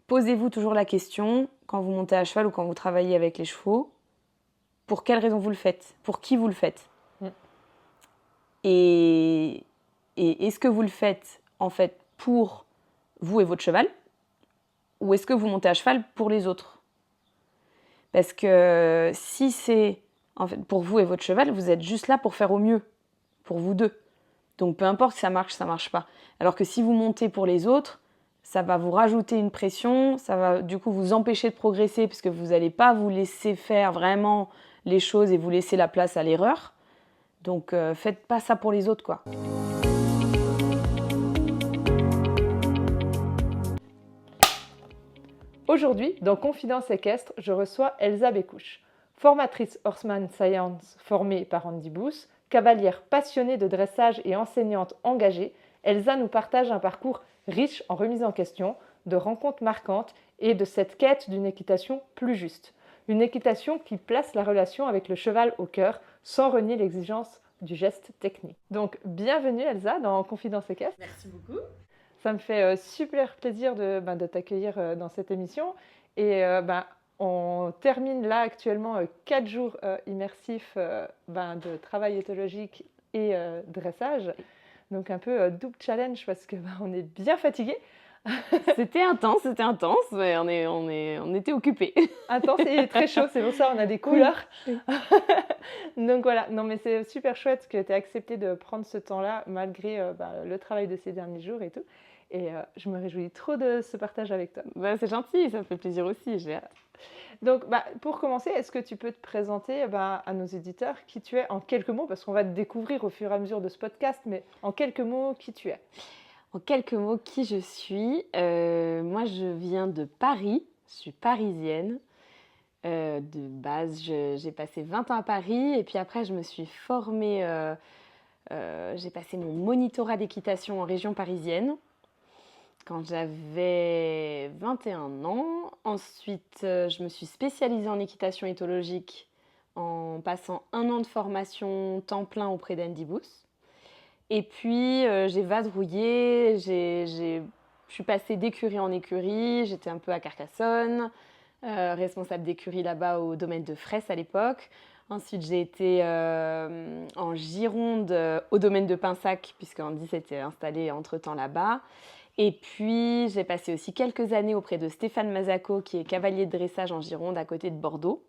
posez-vous toujours la question, quand vous montez à cheval ou quand vous travaillez avec les chevaux, pour quelle raison vous le faites ? Pour qui vous le faites ? Et est-ce que vous le faites, en fait, pour vous et votre cheval ? Ou est-ce que vous montez à cheval pour les autres ? Parce que si c'est en fait, pour vous et votre cheval, vous êtes juste là pour faire au mieux, pour vous deux. Donc peu importe si ça marche pas. Alors que si vous montez pour les autres, ça va vous rajouter une pression, ça va du coup vous empêcher de progresser parce que vous n'allez pas vous laisser faire vraiment les choses et vous laisser la place à l'erreur. Donc faites pas ça pour les autres, quoi. Aujourd'hui, dans Confidence équestre, je reçois Elsa Bécouche, formatrice Horseman Science formée par Andy Booth, cavalière passionnée de dressage et enseignante engagée. Elsa nous partage un parcours riche en remises en question, de rencontres marquantes et de cette quête d'une équitation plus juste. Une équitation qui place la relation avec le cheval au cœur sans renier l'exigence du geste technique. Donc, bienvenue Elsa dans Confidence équestre. Merci beaucoup. Ça me fait super plaisir de t'accueillir dans cette émission. Et on termine là actuellement 4 jours immersifs de travail éthologique et dressage. Donc un peu double challenge parce que on est bien fatigué. C'était intense, mais on était occupés. Intense et très chaud, c'est pour ça on a des couleurs. Oui. Donc voilà, non mais c'est super chouette que tu aies accepté de prendre ce temps-là malgré le travail de ces derniers jours et tout. Et je me réjouis trop de ce partage avec toi. C'est gentil, ça me fait plaisir aussi, j'ai hâte. Donc, pour commencer, est-ce que tu peux te présenter à nos éditeurs qui tu es en quelques mots, parce qu'on va te découvrir au fur et à mesure de ce podcast, mais en quelques mots, qui tu es ? En quelques mots, qui je suis ? Moi, je viens de Paris, je suis parisienne. De base, j'ai passé 20 ans à Paris et puis après, je me suis formée, j'ai passé mon monitorat d'équitation en région parisienne quand j'avais 21 ans. Ensuite, je me suis spécialisée en équitation éthologique en passant 1 an de formation temps plein auprès d'Andy Booth. Et puis, j'ai vadrouillé, je suis passée d'écurie en écurie, j'étais un peu à Carcassonne, responsable d'écurie là-bas au domaine de Fraisse à l'époque. Ensuite, j'ai été en Gironde au domaine de Pinsac, puisque Andy s'était installé entre-temps là-bas. Et puis, j'ai passé aussi quelques années auprès de Stéphane Mazaco, qui est cavalier de dressage en Gironde, à côté de Bordeaux,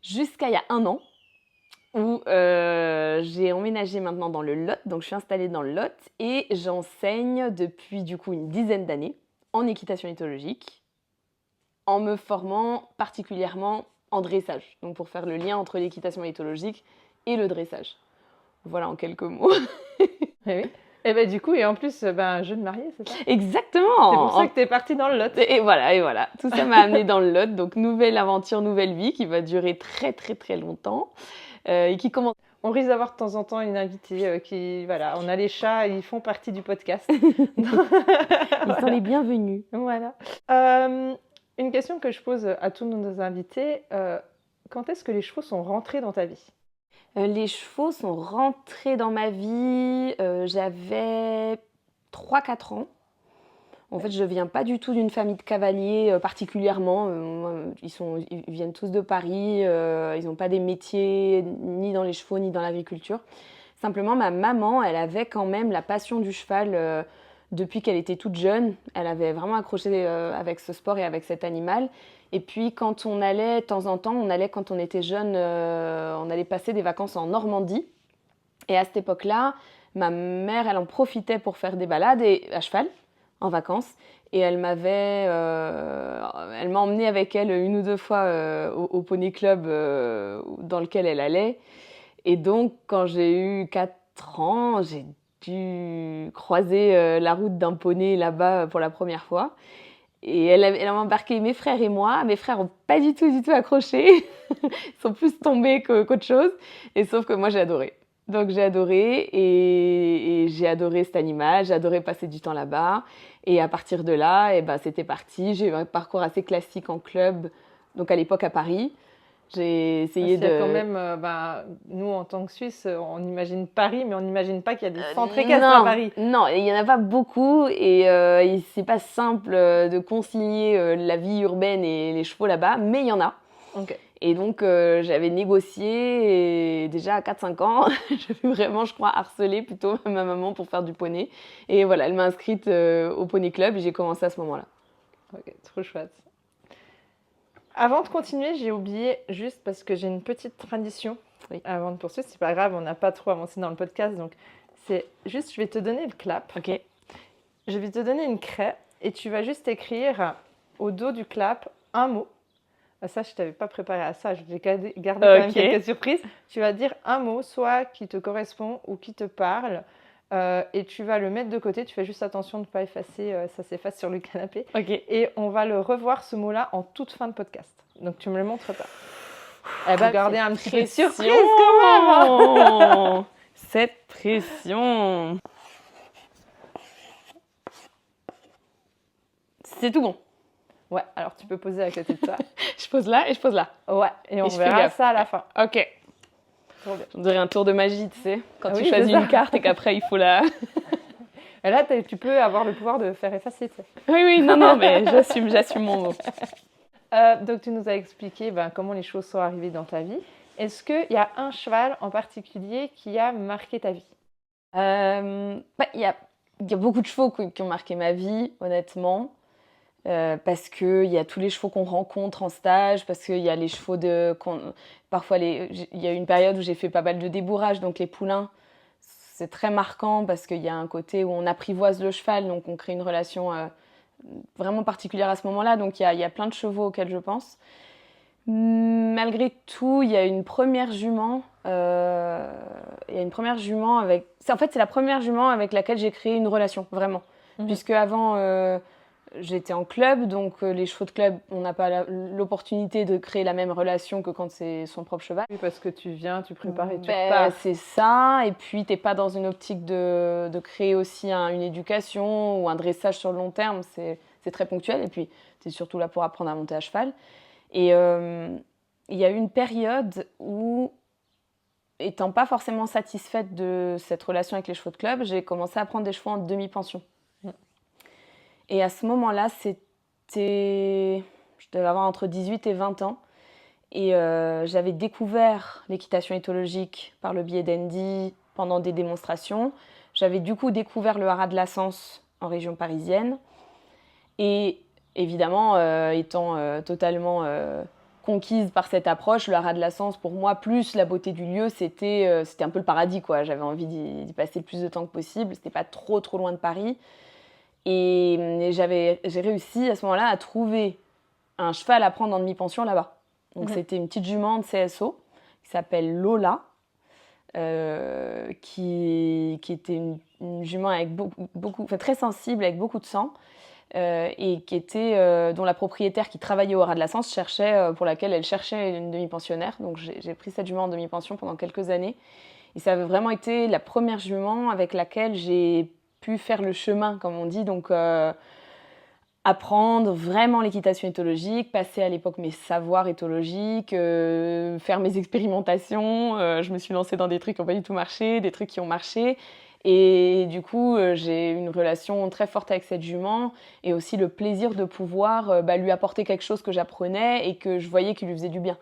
jusqu'à il y a 1 an, où j'ai emménagé maintenant dans le Lot, donc je suis installée dans le Lot, et j'enseigne depuis du coup une dizaine d'années en équitation éthologique, en me formant particulièrement en dressage, donc pour faire le lien entre l'équitation éthologique et le dressage. Voilà en quelques mots. Oui. Et du coup, et en plus, jeune mariée, c'est ça ? Exactement. C'est pour ça que tu es partie dans le Lot. Et voilà. Tout ça m'a amenée dans le Lot. Donc, nouvelle aventure, nouvelle vie qui va durer très, très, très longtemps. Et qui commence... On risque d'avoir de temps en temps une invitée qui... Voilà, on a les chats, ils font partie du podcast. Ils sont les bienvenus. Voilà. Une question que je pose à tous nos invités. Quand est-ce que les chevaux sont rentrés dans ta vie ? Les chevaux sont rentrés dans ma vie, j'avais 3-4 ans. En fait, je ne viens pas du tout d'une famille de cavaliers particulièrement. Ils viennent tous de Paris, ils n'ont pas des métiers ni dans les chevaux ni dans l'agriculture. Simplement, ma maman, elle avait quand même la passion du cheval depuis qu'elle était toute jeune. Elle avait vraiment accroché avec ce sport et avec cet animal. Et puis quand on allait, de temps en temps, quand on était jeune, on allait passer des vacances en Normandie. Et à cette époque-là, ma mère, elle en profitait pour faire des balades à cheval, en vacances. Et elle m'a emmenée avec elle 1 ou 2 fois au Poney Club dans lequel elle allait. Et donc, quand j'ai eu 4 ans, j'ai dû croiser la route d'un poney là-bas pour la première fois. Et elle a embarqué mes frères et moi. Mes frères n'ont pas du tout accroché. Ils sont plus tombés qu'autre chose. Et sauf que moi, j'ai adoré. Donc, j'ai adoré et j'ai adoré cet animal. J'ai adoré passer du temps là-bas. Et à partir de là, c'était parti. J'ai eu un parcours assez classique en club, donc à l'époque à Paris. J'ai Parce essayé qu'il y a de... quand même, nous en tant que Suisse, on imagine Paris, mais on n'imagine pas qu'il y a des centres équestres à non, Paris. non, il n'y en a pas beaucoup c'est pas simple de concilier la vie urbaine et les chevaux là-bas, mais il y en a. Ok. Et donc j'avais négocié et déjà à 4-5 ans, j'avais vraiment, je crois, harcelé plutôt ma maman pour faire du poney. Et voilà, elle m'a inscrite au poney club et j'ai commencé à ce moment-là. Ok, trop chouette. Avant de continuer, j'ai oublié, juste parce que j'ai une petite tradition Oui. avant de poursuivre. C'est pas grave, on n'a pas trop avancé dans le podcast, donc c'est juste, je vais te donner le clap. Ok. Je vais te donner une craie et tu vas juste écrire au dos du clap un mot. Ça, je ne t'avais pas préparé à ça, j'ai gardé quand même quelques surprises. Tu vas dire un mot, soit qui te correspond ou qui te parle, et tu vas le mettre de côté. Tu fais juste attention de ne pas effacer, ça s'efface sur le canapé. Ok. Et on va le revoir, ce mot-là, en toute fin de podcast. Donc, tu me le montres pas. Eh ben, garder un petit peu de surprise quand même. Cette pression. C'est tout bon. Ouais, alors tu peux poser à côté de toi. Je pose là et je pose là. Ouais, et on je fais verra gaffe. ça à la fin. Ok. Trop bien. On dirait un tour de magie, tu sais, quand tu Oui, choisis c'est ça. une carte et qu'après il faut la... Et là, tu peux avoir le pouvoir de faire effacer, tu sais. Oui, non, mais j'assume mon mot. Donc, tu nous as expliqué comment les choses sont arrivées dans ta vie. Est-ce qu'il y a un cheval en particulier qui a marqué ta vie? Il y a beaucoup de chevaux qui ont marqué ma vie, honnêtement. Parce qu'il y a tous les chevaux qu'on rencontre en stage, parce qu'il y a les chevaux parfois, il y a eu une période où j'ai fait pas mal de débourrage, donc les poulains, c'est très marquant parce qu'il y a un côté où on apprivoise le cheval, donc on crée une relation vraiment particulière à ce moment-là. Donc il y a plein de chevaux auxquels je pense. Malgré tout, il y a une première jument. Avec... En fait, c'est la première jument avec laquelle j'ai créé une relation, vraiment. Puisque avant, j'étais en club, donc les chevaux de club, on n'a pas l'opportunité de créer la même relation que quand c'est son propre cheval. Oui, parce que tu viens, tu prépares et tu repars. C'est ça, et puis t'es pas dans une optique de créer aussi une éducation ou un dressage sur le long terme, c'est très ponctuel, et puis t'es surtout là pour apprendre à monter à cheval. Et il y a eu une période où, étant pas forcément satisfaite de cette relation avec les chevaux de club, j'ai commencé à prendre des chevaux en demi-pension. Et à ce moment-là, je devais avoir entre 18 et 20 ans. Et j'avais découvert l'équitation éthologique par le biais d'Andy pendant des démonstrations. J'avais du coup découvert le haras de la Sens en région parisienne. Et évidemment, étant totalement conquise par cette approche, le haras de la Sens, pour moi, plus la beauté du lieu, c'était un peu le paradis, quoi. J'avais envie d'y passer le plus de temps que possible. C'était pas trop loin de Paris. Et j'ai réussi à ce moment-là à trouver un cheval à prendre en demi-pension là-bas. Donc c'était une petite jument de CSO qui s'appelle Lola, qui était une jument avec très sensible, avec beaucoup de sang, et dont la propriétaire qui travaillait au haras de la Sens pour laquelle elle cherchait une demi-pensionnaire. Donc j'ai pris cette jument en demi-pension pendant quelques années. Et ça avait vraiment été la première jument avec laquelle j'ai pu faire le chemin, comme on dit, donc apprendre vraiment l'équitation éthologique, passer à l'époque mes savoirs éthologiques, faire mes expérimentations. Je me suis lancée dans des trucs qui n'ont pas du tout marché, des trucs qui ont marché. Et du coup, j'ai une relation très forte avec cette jument et aussi le plaisir de pouvoir lui apporter quelque chose que j'apprenais et que je voyais qui lui faisait du bien.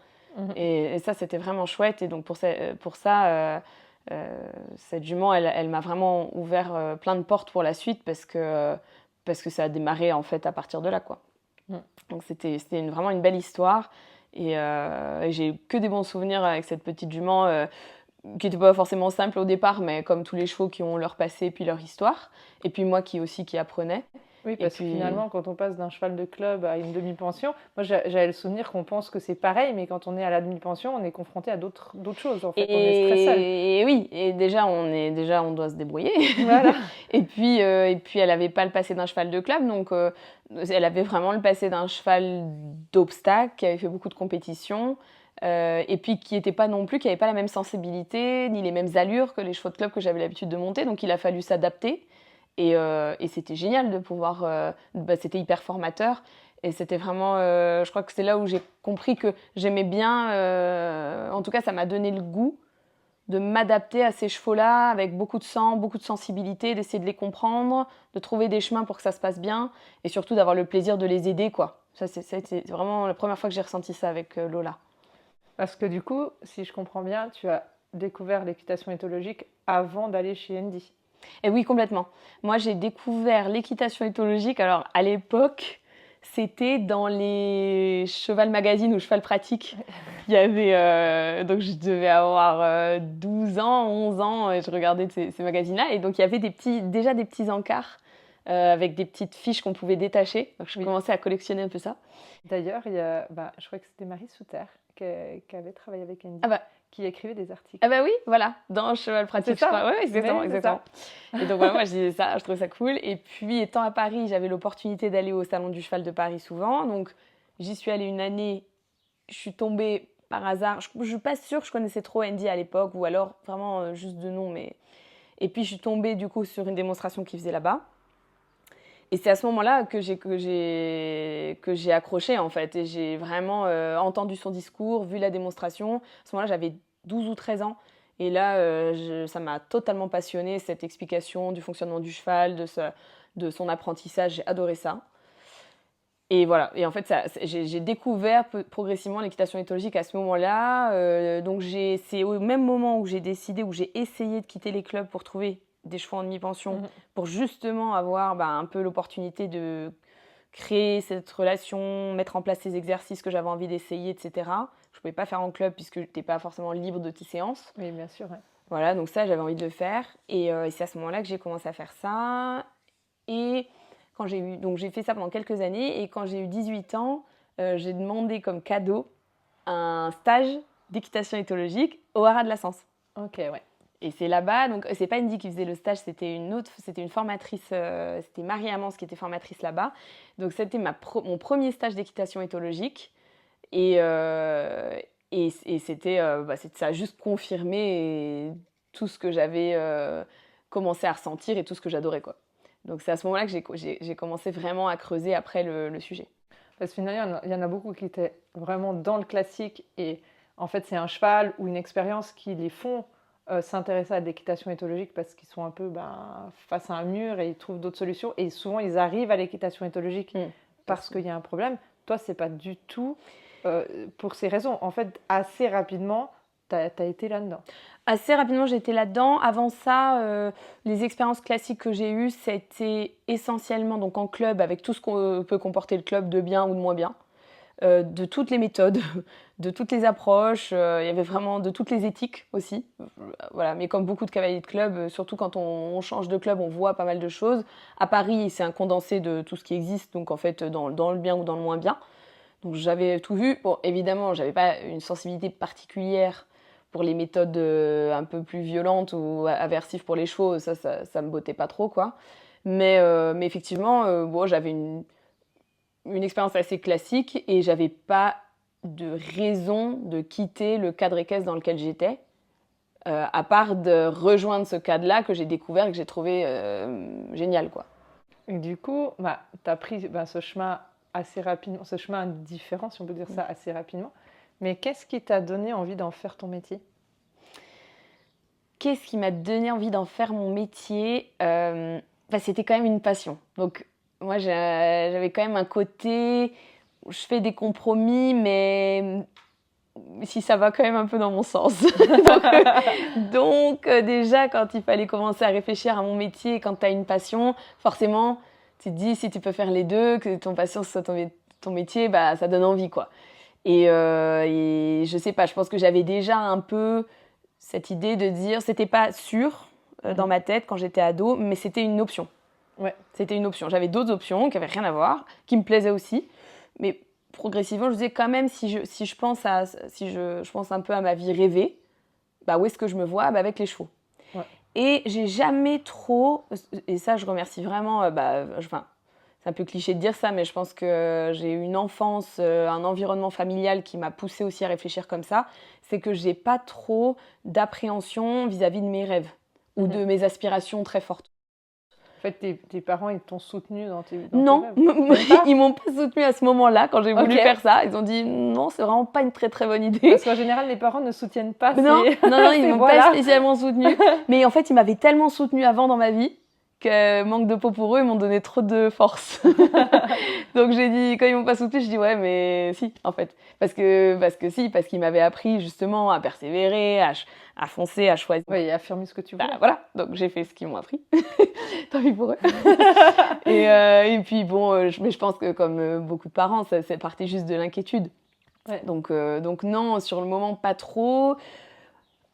Et ça, c'était vraiment chouette. Et donc pour ça cette jument, elle m'a vraiment ouvert plein de portes pour la suite parce que ça a démarré en fait à partir de là, quoi. Donc c'était vraiment une belle histoire et j'ai eu que des bons souvenirs avec cette petite jument qui n'était pas forcément simple au départ, mais comme tous les chevaux qui ont leur passé puis leur histoire, et puis moi qui apprenais. Oui, parce que finalement, quand on passe d'un cheval de club à une demi-pension, moi j'avais le souvenir qu'on pense que c'est pareil, mais quand on est à la demi-pension, on est confronté à d'autres choses. En fait, on est très seul. Et oui, et déjà on doit se débrouiller. Voilà. et puis elle n'avait pas le passé d'un cheval de club, donc elle avait vraiment le passé d'un cheval d'obstacle, qui avait fait beaucoup de compétitions, et puis qui n'avait pas la même sensibilité, ni les mêmes allures que les chevaux de club que j'avais l'habitude de monter, donc il a fallu s'adapter. Et c'était génial de pouvoir... c'était hyper formateur. Et c'était vraiment, je crois que c'est là où j'ai compris que j'aimais bien, en tout cas ça m'a donné le goût de m'adapter à ces chevaux-là avec beaucoup de sang, beaucoup de sensibilité, d'essayer de les comprendre, de trouver des chemins pour que ça se passe bien et surtout d'avoir le plaisir de les aider, quoi. Ça, c'est vraiment la première fois que j'ai ressenti ça avec Lola. Parce que du coup, si je comprends bien, tu as découvert l'équitation éthologique avant d'aller chez Andy. Et oui, complètement. Moi, j'ai découvert l'équitation éthologique. Alors, à l'époque, c'était dans les Cheval Magazine ou Cheval Pratique. Il y avait, donc je devais avoir 12 ans, 11 ans, et je regardais ces magazines-là. Et donc, il y avait déjà des petits encarts avec des petites fiches qu'on pouvait détacher. Donc, je commençais à collectionner un peu ça. D'ailleurs, je crois que c'était Marie Souter qui avait travaillé avec Andy, Ah bah, qui écrivait des articles. Ah bah oui, voilà, dans Cheval Pratique, je crois. Oui, exactement, exactement. Et donc, moi, je disais ça, je trouvais ça cool. Et puis, étant à Paris, j'avais l'opportunité d'aller au Salon du Cheval de Paris souvent. Donc, j'y suis allée une année. Je suis tombée par hasard. Je ne suis pas sûre que je connaissais trop Andy à l'époque, ou alors vraiment juste de nom. Mais... Et puis, je suis tombée du coup sur une démonstration qu'il faisait là-bas. Et c'est à ce moment-là que j'ai accroché, en fait. Et j'ai vraiment entendu son discours, vu la démonstration. À ce moment-là, j'avais 12 ou 13 ans. Et là, ça m'a totalement passionnée, cette explication du fonctionnement du cheval, de son apprentissage. J'ai adoré ça. Et voilà. Et en fait, j'ai découvert progressivement l'équitation éthologique à ce moment-là. Donc, c'est au même moment où j'ai décidé, où j'ai essayé de quitter les clubs pour trouver des chevaux en demi-pension, pour justement avoir un peu l'opportunité de créer cette relation, mettre en place ces exercices que j'avais envie d'essayer, etc. Je ne pouvais pas faire en club puisque je n'étais pas forcément libre de tes séances. Oui, bien sûr. Ouais. Voilà, donc ça, j'avais envie de le faire. Et c'est à ce moment-là que j'ai commencé à faire ça. Et quand j'ai fait ça pendant quelques années. Et quand j'ai eu 18 ans, j'ai demandé comme cadeau un stage d'équitation éthologique au Haras de la Sens. Ok, ouais. Et c'est là-bas, donc c'est pas Andy qui faisait le stage, c'était une formatrice, c'était Marie Amance qui était formatrice là-bas. Donc c'était mon premier stage d'équitation éthologique. Et c'était, ça a juste confirmé tout ce que j'avais commencé à ressentir et tout ce que j'adorais, quoi. Donc c'est à ce moment-là que j'ai commencé vraiment à creuser après le sujet. Parce que finalement, il y en a beaucoup qui étaient vraiment dans le classique et en fait c'est un cheval ou une expérience qui les font s'intéresser à l'équitation éthologique parce qu'ils sont un peu face à un mur et ils trouvent d'autres solutions et souvent ils arrivent à l'équitation éthologique parce qu'il y a un problème. Toi, c'est pas du tout pour ces raisons. En fait, assez rapidement, tu as été là-dedans. Assez rapidement, j'étais là-dedans. Avant ça, les expériences classiques que j'ai eues, c'était essentiellement donc en club, avec tout ce qu'on peut comporter le club de bien ou de moins bien. De toutes les méthodes, de toutes les approches, il y avait vraiment de toutes les éthiques aussi. Voilà, mais comme beaucoup de cavaliers de club, surtout quand on change de club, on voit pas mal de choses. À Paris, c'est un condensé de tout ce qui existe, donc en fait dans le bien ou dans le moins bien. Donc j'avais tout vu. Bon, évidemment, j'avais pas une sensibilité particulière pour les méthodes un peu plus violentes ou aversives pour les chevaux. Ça me bottait pas trop, quoi. Mais effectivement, bon, j'avais une expérience assez classique et j'avais pas de raison de quitter le cadre équestre dans lequel j'étais, à part de rejoindre ce cadre-là que j'ai découvert et que j'ai trouvé génial, quoi. Et du coup, tu as pris ce chemin assez rapidement, ce chemin différent, si on peut dire ça, assez rapidement. Mais qu'est-ce qui t'a donné envie d'en faire ton métier ? Qu'est-ce qui m'a donné envie d'en faire mon métier ? C'était quand même une passion. Donc, moi, j'avais quand même un côté où je fais des compromis, mais si ça va quand même un peu dans mon sens. donc, déjà, quand il fallait commencer à réfléchir à mon métier, quand tu as une passion, forcément, tu te dis, si tu peux faire les deux, que ton passion soit ton métier, ça donne envie, quoi. Et je sais pas, je pense que j'avais déjà un peu cette idée de dire, c'était pas sûr dans ma tête quand j'étais ado, mais c'était une option. Ouais. C'était une option. J'avais d'autres options qui n'avaient rien à voir, qui me plaisaient aussi, mais progressivement, je disais quand même, si je pense un peu à ma vie rêvée, où est-ce que je me vois ? Avec les chevaux. Ouais. Et j'ai jamais trop, et ça je remercie vraiment, c'est un peu cliché de dire ça, mais je pense que j'ai eu une enfance, un environnement familial qui m'a poussée aussi à réfléchir comme ça, c'est que j'ai pas trop d'appréhension vis-à-vis de mes rêves ou de mes aspirations très fortes. fait, tes parents, ils t'ont soutenu dans tes Non, rêves? ils m'ont pas soutenue à ce moment-là quand j'ai voulu Ok. faire ça. Ils ont dit non, c'est vraiment pas une très très bonne idée. Parce qu'en général, les parents ne soutiennent pas Non, non, ils ces m'ont voies-là. pas spécialement soutenue. Mais en fait, ils m'avaient tellement soutenue avant dans ma vie que manque de peau pour eux, ils m'ont donné trop de force. Donc j'ai dit, quand ils m'ont pas soutenue, je dis ouais, mais si, en fait. Parce qu'ils m'avaient appris justement à persévérer, à foncer, à choisir. Oui, affirmer ce que tu veux. Bah, voilà, donc j'ai fait ce qu'ils m'ont appris. Tant pis pour eux. Et puis bon, mais je pense que comme beaucoup de parents, c'est parti juste de l'inquiétude. Ouais. Donc non, sur le moment, pas trop.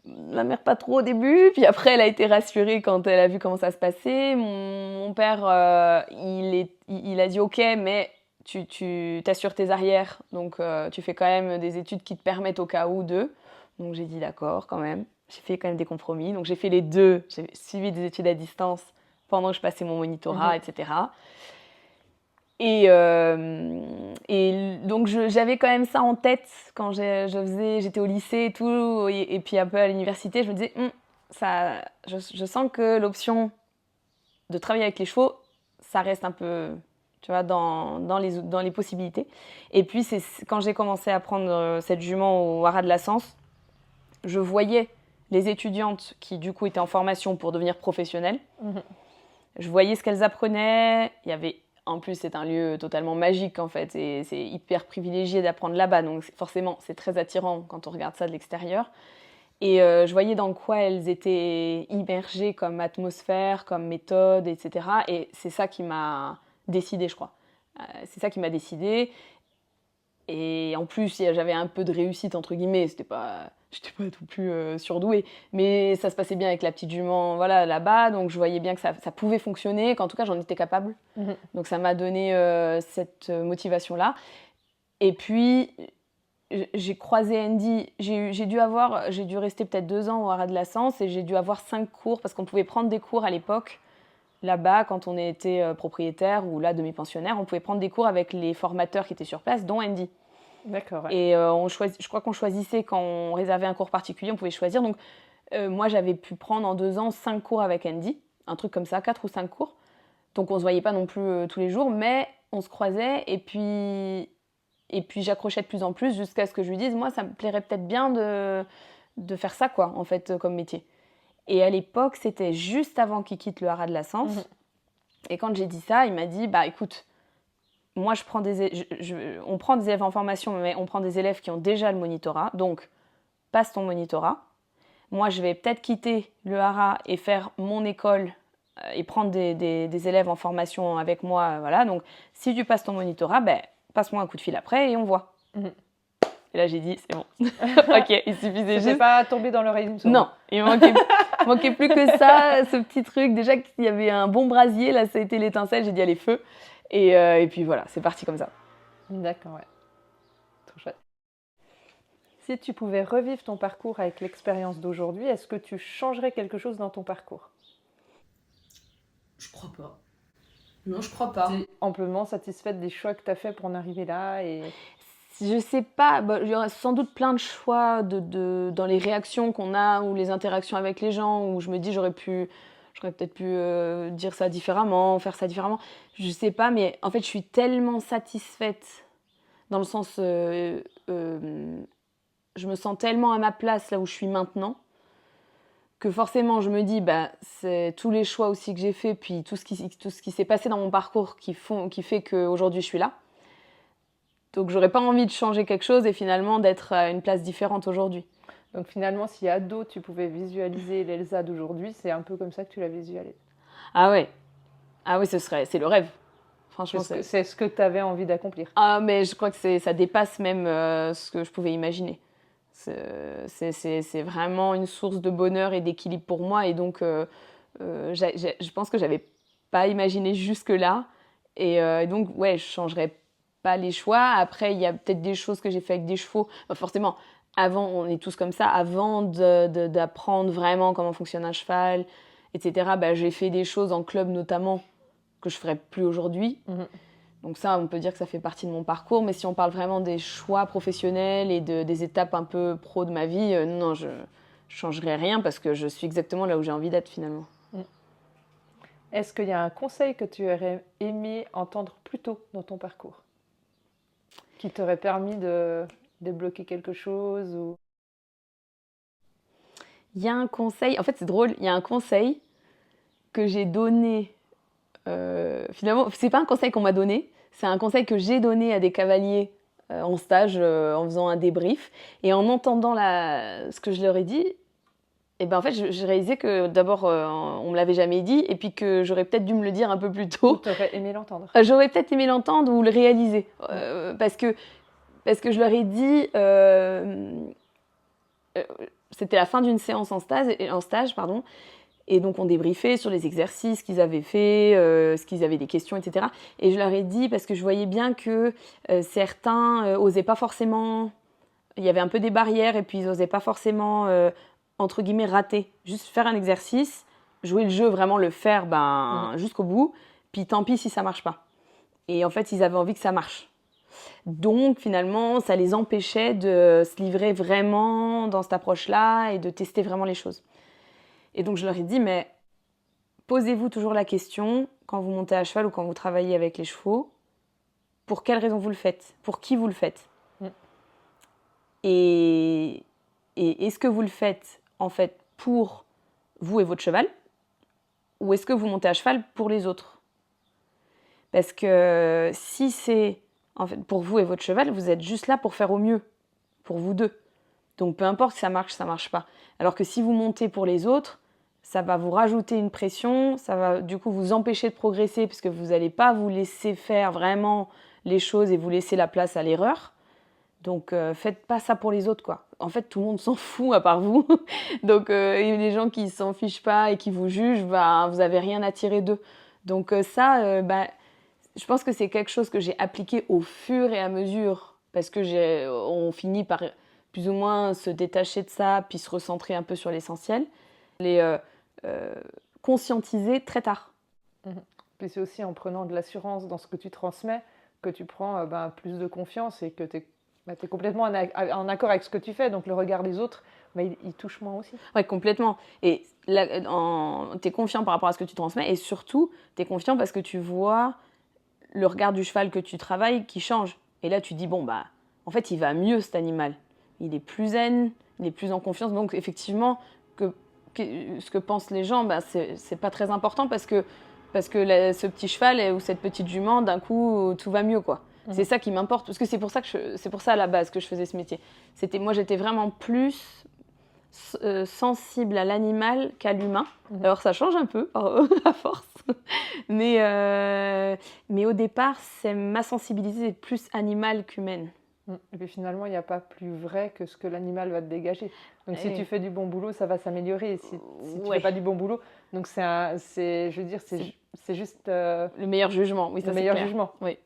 Ma mère, pas trop au début. Puis après, elle a été rassurée quand elle a vu comment ça se passait. Mon père, il a dit OK, mais tu t'assures tes arrières. Donc tu fais quand même des études qui te permettent au cas où de. Donc j'ai dit d'accord quand même. J'ai fait quand même des compromis. Donc j'ai fait les deux. J'ai suivi des études à distance pendant que je passais mon monitorat, etc. Et donc j'avais quand même ça en tête quand j'étais au lycée et tout, et puis un peu à l'université, je me disais, je sens que l'option de travailler avec les chevaux, ça reste un peu, tu vois, dans les possibilités. Et puis c'est quand j'ai commencé à prendre cette jument au Haras de la Sens, je voyais les étudiantes qui du coup étaient en formation pour devenir professionnelles. Je voyais ce qu'elles apprenaient. En plus, c'est un lieu totalement magique en fait, et c'est hyper privilégié d'apprendre là-bas, donc forcément c'est très attirant quand on regarde ça de l'extérieur. Et je voyais dans quoi elles étaient immergées comme atmosphère, comme méthode, etc. Et c'est ça qui m'a décidée, je crois. C'est ça qui m'a décidée. Et en plus, j'avais un peu de réussite, entre guillemets. J'étais pas tout plus surdouée. Mais ça se passait bien avec la petite jument voilà, là-bas. Donc je voyais bien que ça pouvait fonctionner, qu'en tout cas, j'en étais capable. Donc ça m'a donné cette motivation-là. Et puis, j'ai croisé Andy. J'ai dû rester peut-être 2 ans au Haras de la Sens et j'ai dû avoir 5 cours parce qu'on pouvait prendre des cours à l'époque. Là-bas, quand on était propriétaire ou là demi-pensionnaire, on pouvait prendre des cours avec les formateurs qui étaient sur place, dont Andy. D'accord. Ouais. Et je crois qu'on choisissait, quand on réservait un cours particulier, on pouvait choisir. Donc moi, j'avais pu prendre en 2 ans 5 cours avec Andy, un truc comme ça, 4 ou 5 cours. Donc on ne se voyait pas non plus tous les jours, mais on se croisait et puis j'accrochais de plus en plus jusqu'à ce que je lui dise, moi, ça me plairait peut-être bien de faire ça, quoi, en fait, comme métier. Et à l'époque, c'était juste avant qu'il quitte le Haras de la Sens. Et quand j'ai dit ça, il m'a dit, bah écoute, moi, on prend des élèves en formation, mais on prend des élèves qui ont déjà le monitorat. Donc, passe ton monitorat. Moi, je vais peut-être quitter le Haras et faire mon école et prendre des élèves en formation avec moi. Voilà. Donc, si tu passes ton monitorat, ben, passe-moi un coup de fil après et on voit. Et là, j'ai dit, c'est bon. Ok, il suffisait juste. C'est pas tombé dans l'oreille d'une sourde. Non, il manquait plus que ça, ce petit truc. Déjà qu'il y avait un bon brasier, là, ça a été l'étincelle. J'ai dit, allez, feu. Et puis voilà, c'est parti comme ça. D'accord, ouais. Trop chouette. Si tu pouvais revivre ton parcours avec l'expérience d'aujourd'hui, est-ce que tu changerais quelque chose dans ton parcours? Je crois pas. Non, je crois pas. Tu es amplement satisfaite des choix que tu as faits pour en arriver là et... Je sais pas, il y aurait sans doute plein de choix dans les réactions qu'on a ou les interactions avec les gens où je me dis j'aurais peut-être pu dire ça différemment, faire ça différemment. Je sais pas, mais en fait je suis tellement satisfaite dans le sens je me sens tellement à ma place là où je suis maintenant que forcément je me dis c'est tous les choix aussi que j'ai fait puis tout ce qui s'est passé dans mon parcours qui fait qu'aujourd'hui je suis là. Donc j'aurais pas envie de changer quelque chose et finalement d'être à une place différente aujourd'hui. Donc finalement, si ado, tu pouvais visualiser l'Elsa d'aujourd'hui, c'est un peu comme ça que tu la visualises. Ah ouais. Ah oui, c'est le rêve. Franchement, c'est ce que tu avais envie d'accomplir. Ah mais je crois que ça dépasse même ce que je pouvais imaginer. C'est vraiment une source de bonheur et d'équilibre pour moi et donc je pense que j'avais pas imaginé jusque-là et donc ouais, je changerais pas les choix. Après, il y a peut-être des choses que j'ai fait avec des chevaux. Forcément, avant, on est tous comme ça. Avant d'apprendre vraiment comment fonctionne un cheval, etc., j'ai fait des choses en club notamment que je ferais plus aujourd'hui. Donc ça, on peut dire que ça fait partie de mon parcours. Mais si on parle vraiment des choix professionnels et des étapes un peu pro de ma vie, non, je changerais rien parce que je suis exactement là où j'ai envie d'être finalement. Est-ce qu'il y a un conseil que tu aurais aimé entendre plus tôt dans ton parcours, qui t'aurait permis de débloquer quelque chose ou... Il y a un conseil, en fait c'est drôle, il y a un conseil que j'ai donné, finalement, c'est pas un conseil qu'on m'a donné, c'est un conseil que j'ai donné à des cavaliers en stage, en faisant un débrief. Et en entendant ce que je leur ai dit, et ben en fait, j'ai réalisé que d'abord, on me l'avait jamais dit, et puis que j'aurais peut-être dû me le dire un peu plus Ou tôt. t'aurais aimé l'entendre. J'aurais peut-être aimé l'entendre ou le réaliser, parce que je leur ai dit, c'était la fin d'une séance en stage, pardon. Et donc on débriefait sur les exercices qu'ils avaient faits, ce qu'ils avaient des questions, etc. Et je leur ai dit, parce que je voyais bien que certains osaient pas forcément, il y avait un peu des barrières, et puis ils osaient pas forcément, entre guillemets, rater. Juste faire un exercice, jouer le jeu, vraiment le faire jusqu'au bout, puis tant pis si ça marche pas. Et en fait, ils avaient envie que ça marche. Donc finalement, ça les empêchait de se livrer vraiment dans cette approche-là et de tester vraiment les choses. Et donc je leur ai dit, mais posez-vous toujours la question, quand vous montez à cheval ou quand vous travaillez avec les chevaux, pour quelle raison vous le faites? Pour qui vous le faites? Et est-ce que vous le faites en fait pour vous et votre cheval? Ou est-ce que vous montez à cheval pour les autres? Parce que si c'est en fait pour vous et votre cheval, vous êtes juste là pour faire au mieux, pour vous deux. Donc peu importe si ça marche pas. Alors que si vous montez pour les autres, ça va vous rajouter une pression, ça va du coup vous empêcher de progresser parce que vous n'allez pas vous laisser faire vraiment les choses et vous laisser la place à l'erreur. Donc faites pas ça pour les autres, quoi. En fait, tout le monde s'en fout à part vous. Donc les gens qui s'en fichent pas et qui vous jugent, vous avez rien à tirer d'eux. Donc je pense que c'est quelque chose que j'ai appliqué au fur et à mesure parce que on finit par plus ou moins se détacher de ça puis se recentrer un peu sur l'essentiel. Les conscientiser très tard. Puis c'est aussi en prenant de l'assurance dans ce que tu transmets que tu prends plus de confiance et que tu es complètement en accord avec ce que tu fais. Donc le regard des autres, il touche moins aussi. Oui, complètement. Et tu es confiant par rapport à ce que tu transmets et surtout, tu es confiant parce que tu vois le regard du cheval que tu travailles qui change. Et là, tu dis, en fait, il va mieux cet animal. Il est plus zen, il est plus en confiance. Donc effectivement, ce que pensent les gens, c'est pas très important parce que ce petit cheval ou cette petite jument, d'un coup, tout va mieux, quoi. C'est ça qui m'importe, parce que c'est pour ça à la base que je faisais ce métier. Moi, j'étais vraiment plus sensible à l'animal qu'à l'humain. Alors ça change un peu à force, mais au départ, ma sensibilité est plus animale qu'humaine. Et puis finalement, il n'y a pas plus vrai que ce que l'animal va te dégager. Donc si tu fais du bon boulot, ça va s'améliorer. Si tu ne fais pas du bon boulot, donc c'est juste le meilleur jugement. Oui, ça, le meilleur clair. jugement. Oui.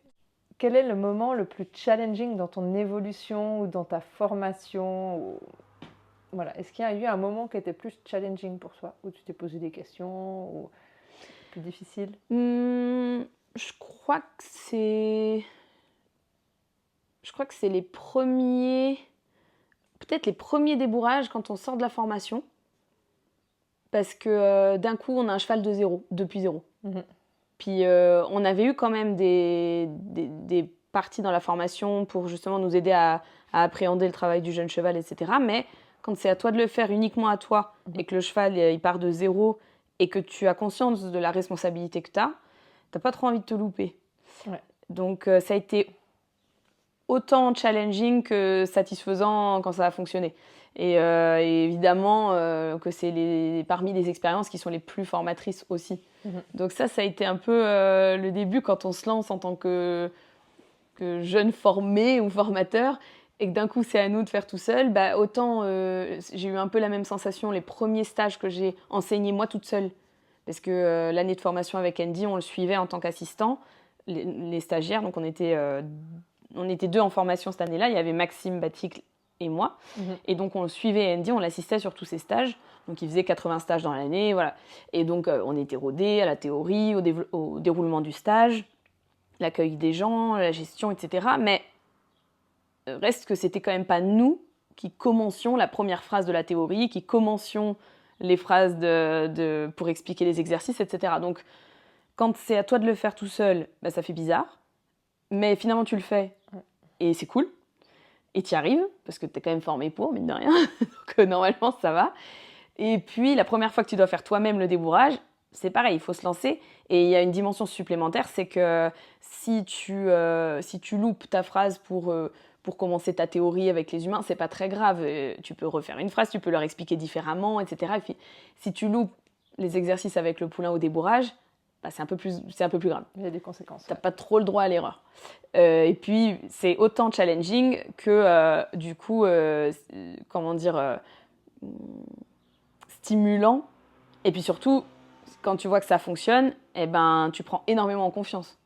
Quel est le moment le plus challenging dans ton évolution ou dans ta formation Voilà. Est-ce qu'il y a eu un moment qui était plus challenging pour toi, où tu t'es posé des questions ou plus difficile? Je crois que c'est les premiers, peut-être les premiers débourrages quand on sort de la formation, parce que d'un coup on a un cheval depuis zéro. Puis on avait eu quand même des parties dans la formation pour justement nous aider à appréhender le travail du jeune cheval, etc. Mais quand c'est à toi de le faire uniquement à toi et que le cheval il part de zéro et que tu as conscience de la responsabilité que tu as, t'as pas trop envie de te louper. Ouais. Donc ça a été autant challenging que satisfaisant quand ça a fonctionné. Et évidemment que c'est parmi les expériences qui sont les plus formatrices aussi. Donc ça a été un peu le début quand on se lance en tant que jeune formé ou formateur et que d'un coup c'est à nous de faire tout seul. Autant j'ai eu un peu la même sensation les premiers stages que j'ai enseignés moi toute seule. Parce que l'année de formation avec Andy, on le suivait en tant qu'assistant. Les stagiaires, donc on était deux en formation cette année-là. Il y avait Maxime Baticle et moi. Et donc on le suivait Andy, on l'assistait sur tous ses stages. Donc il faisait 80 stages dans l'année, voilà. Et donc on était rodés à la théorie, au déroulement du stage, l'accueil des gens, la gestion, etc. Mais reste que c'était quand même pas nous qui commencions la première phrase de la théorie, qui commencions les phrases pour expliquer les exercices, etc. Donc Quand c'est à toi de le faire tout seul, bah, ça fait bizarre. Mais finalement, tu le fais et c'est cool. Et tu y arrives, parce que tu es quand même formé pour, mine de rien. Donc normalement, ça va. Et puis, la première fois que tu dois faire toi-même le débourrage, c'est pareil, il faut se lancer. Et il y a une dimension supplémentaire, c'est que si tu loupes ta phrase pour commencer ta théorie avec les humains, c'est pas très grave. Tu peux refaire une phrase, tu peux leur expliquer différemment, etc. Et puis, si tu loupes les exercices avec le poulain au débourrage, bah, c'est un peu plus grave. Il y a des conséquences. Tu n'as pas trop le droit à l'erreur. Et puis, c'est autant challenging que, du coup, stimulant. Et puis surtout, quand tu vois que ça fonctionne, eh ben, tu prends énormément en confiance.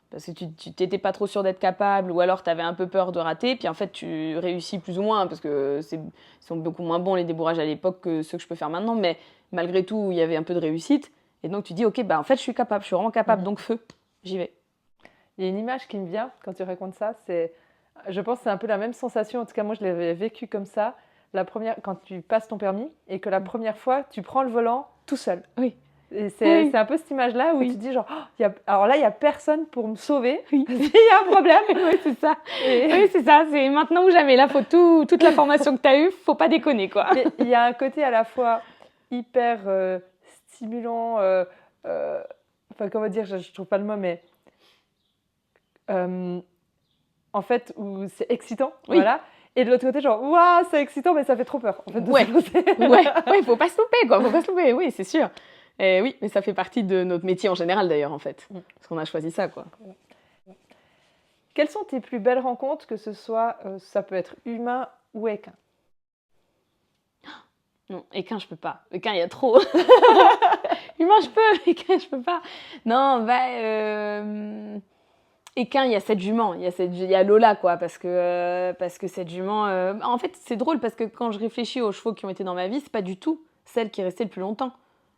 Parce que tu t'étais pas trop sûr d'être capable, ou alors tu avais un peu peur de rater, puis en fait, tu réussis plus ou moins, parce que ils sont beaucoup moins bons les débourrages à l'époque que ceux que je peux faire maintenant, mais malgré tout, il y avait un peu de réussite. Et donc, tu dis, ok, bah, en fait, je suis vraiment capable, donc feu, j'y vais. Il y a une image qui me vient quand tu racontes ça, je pense que c'est un peu la même sensation, en tout cas moi je l'avais vécu comme ça, quand tu passes ton permis et que la première fois tu prends le volant tout seul. Oui. Et c'est un peu cette image-là où tu te dis genre, alors là il n'y a personne pour me sauver, oui. Il y a un problème. Oui, c'est ça. Oui, c'est ça, c'est maintenant ou jamais. Là, faut toute la formation que tu as eue, faut pas déconner, quoi. Il y a un côté à la fois hyper stimulant, enfin comment dire, je trouve pas le mot, mais en fait, où c'est excitant, voilà. Et de l'autre côté, genre, waouh, c'est excitant, mais ça fait trop peur. En fait, ouais, faut pas se louper, quoi. Faut pas se louper, oui, c'est sûr. Et oui, mais ça fait partie de notre métier en général, d'ailleurs, en fait. Parce qu'on a choisi ça, quoi. Quelles sont tes plus belles rencontres, que ce soit, ça peut être humain ou équin? Non, équin, je peux pas. Équin, il y a trop. Humain, je peux. Équin, je peux pas. Non, équin, il y a cette jument, il y a Lola, quoi, parce que cette jument... En fait, c'est drôle, parce que quand je réfléchis aux chevaux qui ont été dans ma vie, c'est pas du tout celle qui est restée le plus longtemps.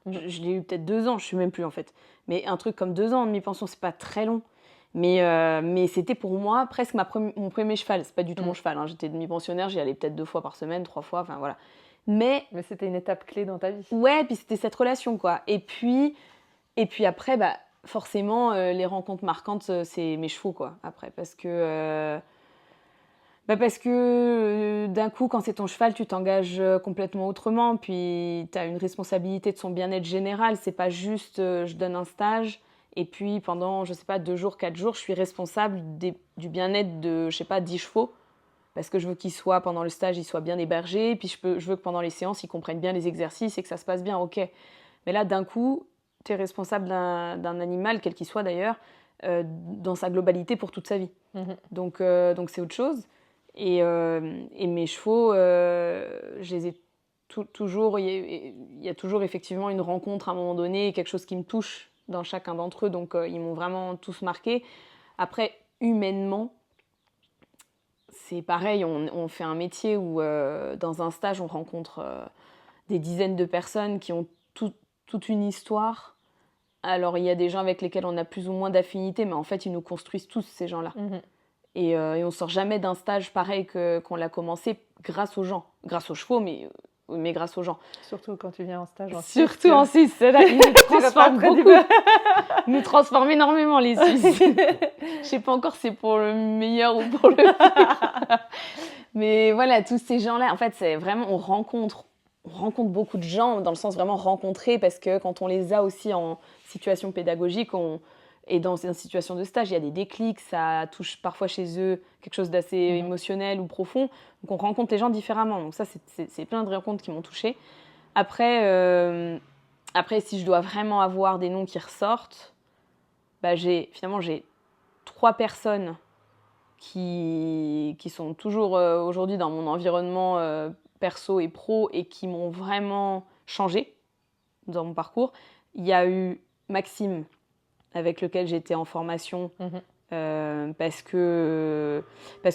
Je l'ai eu peut-être 2 ans, je suis même plus, en fait. Mais un truc comme 2 ans de demi-pension, c'est pas très long. Mais c'était pour moi presque mon premier cheval. C'est pas du tout mon cheval, hein. J'étais demi-pensionnaire, j'y allais peut-être 2 fois par semaine, 3 fois, enfin voilà. Mais c'était une étape clé dans ta vie. Ouais, puis c'était cette relation, quoi. Et puis après, bah, forcément, les rencontres marquantes, c'est mes chevaux, quoi, après. Parce que d'un coup, quand c'est ton cheval, tu t'engages complètement autrement. Puis tu as une responsabilité de son bien-être général. C'est pas juste je donne un stage et puis pendant, je sais pas, 2 jours, 4 jours, je suis responsable du bien-être de, je sais pas, 10 chevaux. Parce que je veux qu'ils soient, pendant le stage, ils soient bien hébergés. Puis je veux que pendant les séances, ils comprennent bien les exercices et que ça se passe bien, ok. Mais là, d'un coup, tu es responsable d'un animal, quel qu'il soit d'ailleurs, dans sa globalité pour toute sa vie. Donc c'est autre chose. Et mes chevaux, je les ai toujours... Il y a toujours effectivement une rencontre à un moment donné, quelque chose qui me touche dans chacun d'entre eux. Donc ils m'ont vraiment tous marqué. Après, humainement, c'est pareil, on fait un métier où dans un stage, on rencontre des dizaines de personnes qui ont toute une histoire. Alors, il y a des gens avec lesquels on a plus ou moins d'affinité, mais en fait, ils nous construisent tous, ces gens-là. Et on ne sort jamais d'un stage pareil qu'on l'a commencé grâce aux gens. Grâce aux chevaux, mais grâce aux gens. Surtout quand tu viens en stage en Suisse. Surtout en Suisse, là, ils nous transforment beaucoup. Ils nous transforment énormément, les Suisses. Je ne sais pas encore si c'est pour le meilleur ou pour le pire. Mais voilà, tous ces gens-là, en fait, c'est vraiment, on rencontre beaucoup de gens, dans le sens vraiment rencontrer, parce que quand on les a aussi en situation pédagogique, et dans une situation de stage, il y a des déclics, ça touche parfois chez eux quelque chose d'assez émotionnel ou profond. Donc on rencontre les gens différemment. Donc ça, c'est plein de rencontres qui m'ont touchée. Après, si je dois vraiment avoir des noms qui ressortent, bah j'ai 3 personnes qui sont toujours aujourd'hui dans mon environnement perso et pro et qui m'ont vraiment changée dans mon parcours. Il y a eu Maxime, avec lequel j'étais en formation, parce que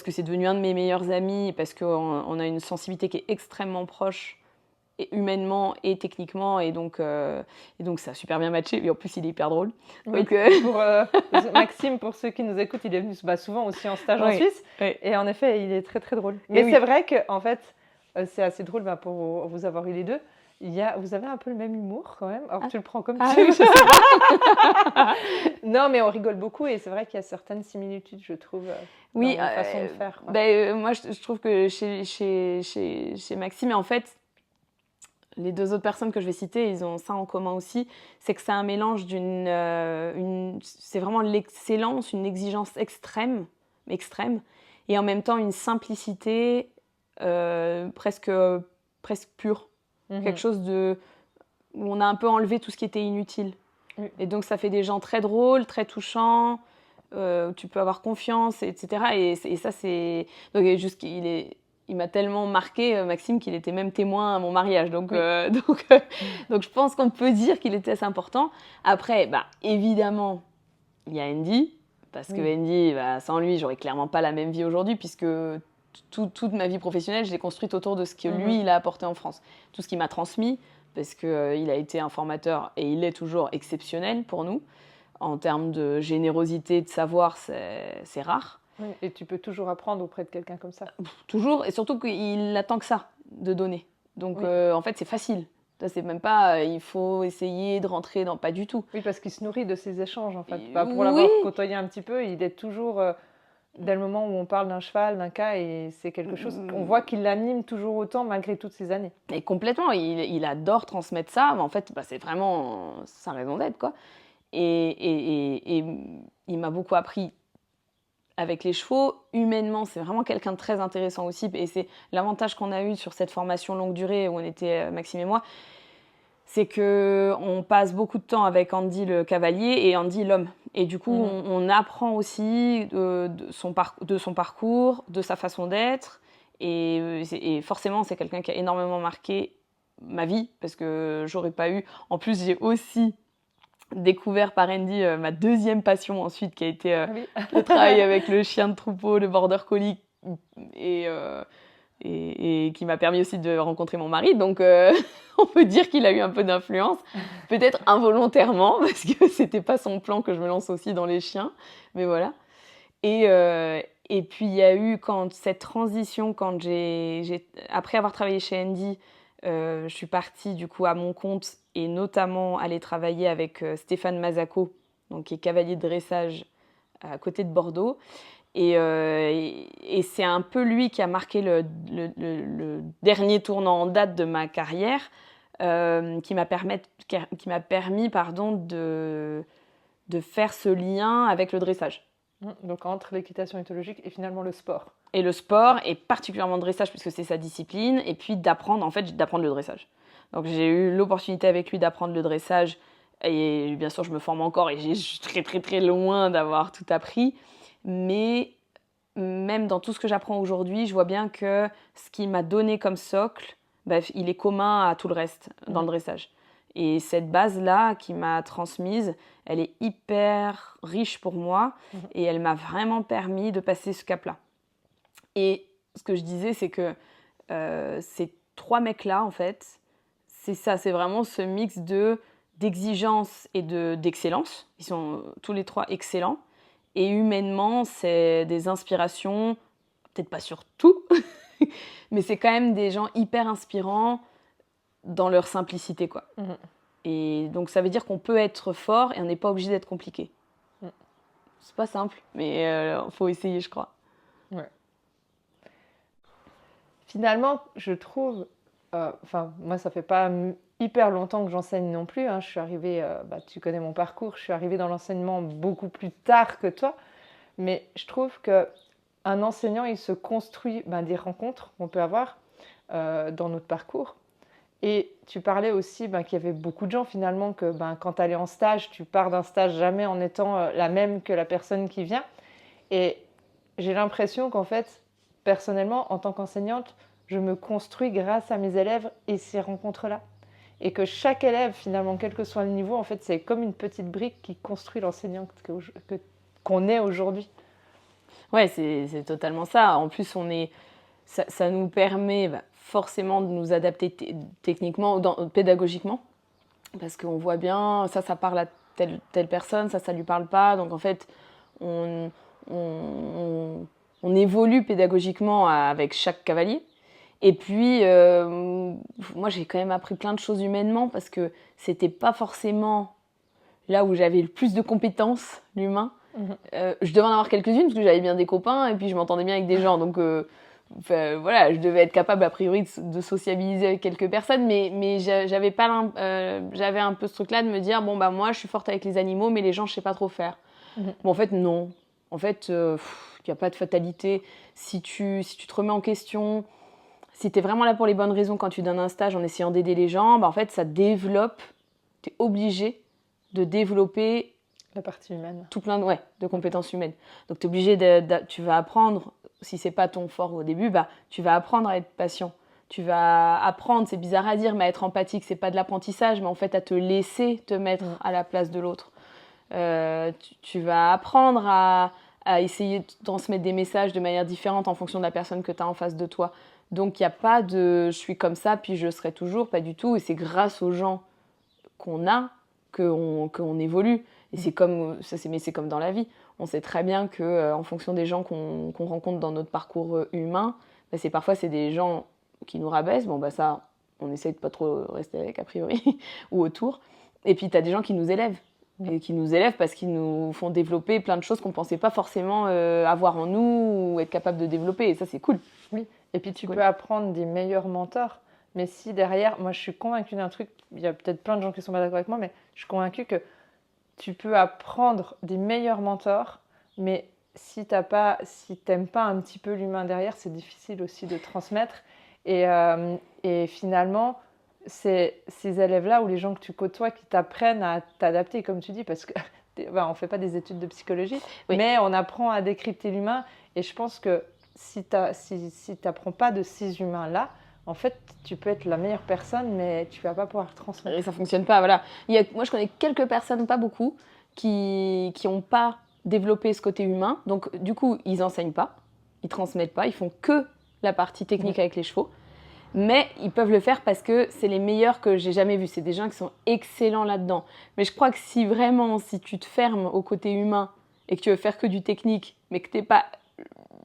c'est devenu un de mes meilleurs amis, parce qu'on a une sensibilité qui est extrêmement proche, et humainement et techniquement, et donc ça a super bien matché, et en plus il est hyper drôle. Oui, donc, Maxime, pour ceux qui nous écoutent, il est venu souvent aussi en stage en Suisse, et en effet il est très très drôle. Mais c'est vrai qu'en fait, c'est assez drôle pour vous avoir eu les deux, Vous avez un peu le même humour quand même. Alors Ah, tu le prends comme ah tu oui, veux. je sais pas. Non, mais on rigole beaucoup et c'est vrai qu'il y a certaines similitudes, je trouve, dans Oui, vos façons de faire, quoi. moi je trouve que chez Maxime, et en fait, les deux autres personnes que je vais citer, ils ont ça en commun aussi, c'est que c'est un mélange c'est vraiment l'excellence, une exigence extrême, et en même temps une simplicité presque pure. Quelque Mhm. chose où on a un peu enlevé tout ce qui était inutile. Oui. Et donc ça fait des gens très drôles, très touchants, où tu peux avoir confiance, etc. Et ça, c'est... Donc il m'a tellement marqué, Maxime, qu'il était même témoin à mon mariage. Donc, Oui. donc je pense qu'on peut dire qu'il était assez important. Après, évidemment, il y a Andy, parce que Oui. Andy, sans lui, j'aurais clairement pas la même vie aujourd'hui, puisque toute ma vie professionnelle, je l'ai construite autour de ce que lui, Mhm. il a apporté en France. Tout ce qu'il m'a transmis, parce qu'il il a été un formateur, et il est toujours exceptionnel pour nous. En termes de générosité, de savoir, c'est rare. Oui. Et tu peux toujours apprendre auprès de quelqu'un comme ça. Toujours, et surtout qu'il attend que ça, de donner. Donc Oui. en fait, c'est facile. Ça, c'est même pas, il faut essayer de rentrer dans... Pas du tout. Oui, parce qu'il se nourrit de ces échanges, en fait. Pour Oui, l'avoir côtoyé un petit peu, il est toujours, dès le moment où on parle d'un cheval, d'un cas, et c'est quelque chose, on voit qu'il l'anime toujours autant malgré toutes ces années. et complètement, il adore transmettre ça, mais en fait, c'est vraiment sa raison d'être, quoi. Et il m'a beaucoup appris avec les chevaux. Humainement, c'est vraiment quelqu'un de très intéressant aussi, et c'est l'avantage qu'on a eu sur cette formation longue durée où on était, Maxime et moi, c'est qu'on passe beaucoup de temps avec Andy le cavalier et Andy l'homme. Et du coup, Mhm. on apprend aussi de son parcours, de sa façon d'être. Et forcément, c'est quelqu'un qui a énormément marqué ma vie, parce que j'aurais pas eu... En plus, j'ai aussi découvert par Andy ma deuxième passion ensuite, qui a été Oui. le travail avec le chien de troupeau, le border collie, et, euh, et qui m'a permis aussi de rencontrer mon mari. Donc, on peut dire qu'il a eu un peu d'influence, peut-être involontairement, parce que c'était pas son plan que je me lance aussi dans les chiens, mais voilà. Et puis, il y a eu cette transition, après avoir travaillé chez Andy, je suis partie du coup à mon compte et notamment aller travailler avec Stéphane Mazzacco, donc, qui est cavalier de dressage à côté de Bordeaux. Et c'est un peu lui qui a marqué le dernier tournant en date de ma carrière, qui m'a permis de faire ce lien avec le dressage. Donc entre l'équitation éthologique et finalement le sport. Et le sport, et particulièrement le dressage, puisque c'est sa discipline, et puis d'apprendre le dressage. Donc j'ai eu l'opportunité avec lui d'apprendre le dressage, et bien sûr je me forme encore, et je suis très très très loin d'avoir tout appris, mais même dans tout ce que j'apprends aujourd'hui, je vois bien que ce qui m'a donné comme socle, il est commun à tout le reste dans le dressage. Et cette base-là qui m'a transmise, elle est hyper riche pour moi, et elle m'a vraiment permis de passer ce cap-là. Et ce que je disais, c'est que ces trois mecs-là, en fait, c'est ça, c'est vraiment ce mix d'exigence et d'excellence. Ils sont tous les trois excellents. Et humainement, c'est des inspirations, peut-être pas sur tout, mais c'est quand même des gens hyper inspirants dans leur simplicité, quoi. Mhm. Et donc ça veut dire qu'on peut être fort et on n'est pas obligé d'être compliqué. Mhm. C'est pas simple, mais faut essayer, je crois. Ouais. Finalement, je trouve, moi ça fait pas hyper longtemps que j'enseigne non plus, hein. Je suis arrivée, tu connais mon parcours, je suis arrivée dans l'enseignement beaucoup plus tard que toi, mais je trouve que un enseignant, il se construit des rencontres qu'on peut avoir dans notre parcours. Et tu parlais aussi qu'il y avait beaucoup de gens finalement que quand tu allais en stage, tu pars d'un stage jamais en étant la même que la personne qui vient. Et j'ai l'impression qu'en fait, personnellement, en tant qu'enseignante, je me construis grâce à mes élèves et ces rencontres-là. Et que chaque élève, finalement, quel que soit le niveau, en fait, c'est comme une petite brique qui construit l'enseignant qu'on est aujourd'hui. Ouais, c'est totalement ça. En plus, ça nous permet forcément de nous adapter techniquement, pédagogiquement, parce qu'on voit bien, ça parle à telle personne, ça lui parle pas. Donc en fait, on évolue pédagogiquement avec chaque cavalier. Et puis, moi, j'ai quand même appris plein de choses humainement parce que c'était pas forcément là où j'avais le plus de compétences, l'humain. Je devais en avoir quelques-unes parce que j'avais bien des copains et puis je m'entendais bien avec des gens. Donc, voilà, je devais être capable, a priori, de sociabiliser avec quelques personnes. Mais j'avais pas j'avais un peu ce truc-là de me dire, bon, bah, moi, je suis forte avec les animaux, mais les gens, je sais pas trop faire. Bon, en fait, non. En fait, il n'y a pas de fatalité. Si tu te remets en question, si tu es vraiment là pour les bonnes raisons quand tu donnes un stage en essayant d'aider les gens, bah en fait, ça développe, tu es obligé de développer La partie humaine. tout plein de compétences humaines. Donc, tu es obligé tu vas apprendre, si c'est pas ton fort au début, bah, tu vas apprendre à être patient. Tu vas apprendre, c'est bizarre à dire, mais à être empathique, c'est pas de l'apprentissage, mais en fait, à te laisser te mettre à la place de l'autre. Tu vas apprendre à essayer de transmettre des messages de manière différente en fonction de la personne que tu as en face de toi. Donc, il n'y a pas de je suis comme ça, puis je serai toujours, pas du tout. Et c'est grâce aux gens qu'on a qu'on évolue. Et c'est comme, mais c'est comme dans la vie. On sait très bien qu'en fonction des gens qu'on rencontre dans notre parcours humain, bah, parfois c'est des gens qui nous rabaissent. Bon, bah ça, on essaie de pas trop rester avec a priori ou autour. Et puis, tu as des gens qui nous élèvent. Et qui nous élèvent parce qu'ils nous font développer plein de choses qu'on ne pensait pas forcément avoir en nous ou être capable de développer. Et ça, c'est cool. Oui, et puis tu peux apprendre des meilleurs mentors. Mais si derrière, moi je suis convaincue d'un truc, il y a peut-être plein de gens qui sont pas d'accord avec moi, mais je suis convaincue que tu peux apprendre des meilleurs mentors, mais si t'aimes pas un petit peu l'humain derrière, c'est difficile aussi de transmettre. Et finalement, c'est ces élèves-là ou les gens que tu côtoies qui t'apprennent à t'adapter, comme tu dis, parce que on ne fait pas des études de psychologie, mais on apprend à décrypter l'humain. Et je pense que si t'apprends pas de ces humains-là, en fait, tu peux être la meilleure personne, mais tu vas pas pouvoir transmettre. Et ça fonctionne pas, voilà. Moi, je connais quelques personnes, pas beaucoup, qui ont pas développé ce côté humain. Donc, du coup, ils enseignent pas, ils transmettent pas, ils font que la partie technique avec les chevaux. Mais ils peuvent le faire parce que c'est les meilleurs que j'ai jamais vus. C'est des gens qui sont excellents là-dedans. Mais je crois que si tu te fermes au côté humain et que tu veux faire que du technique, mais que t'es pas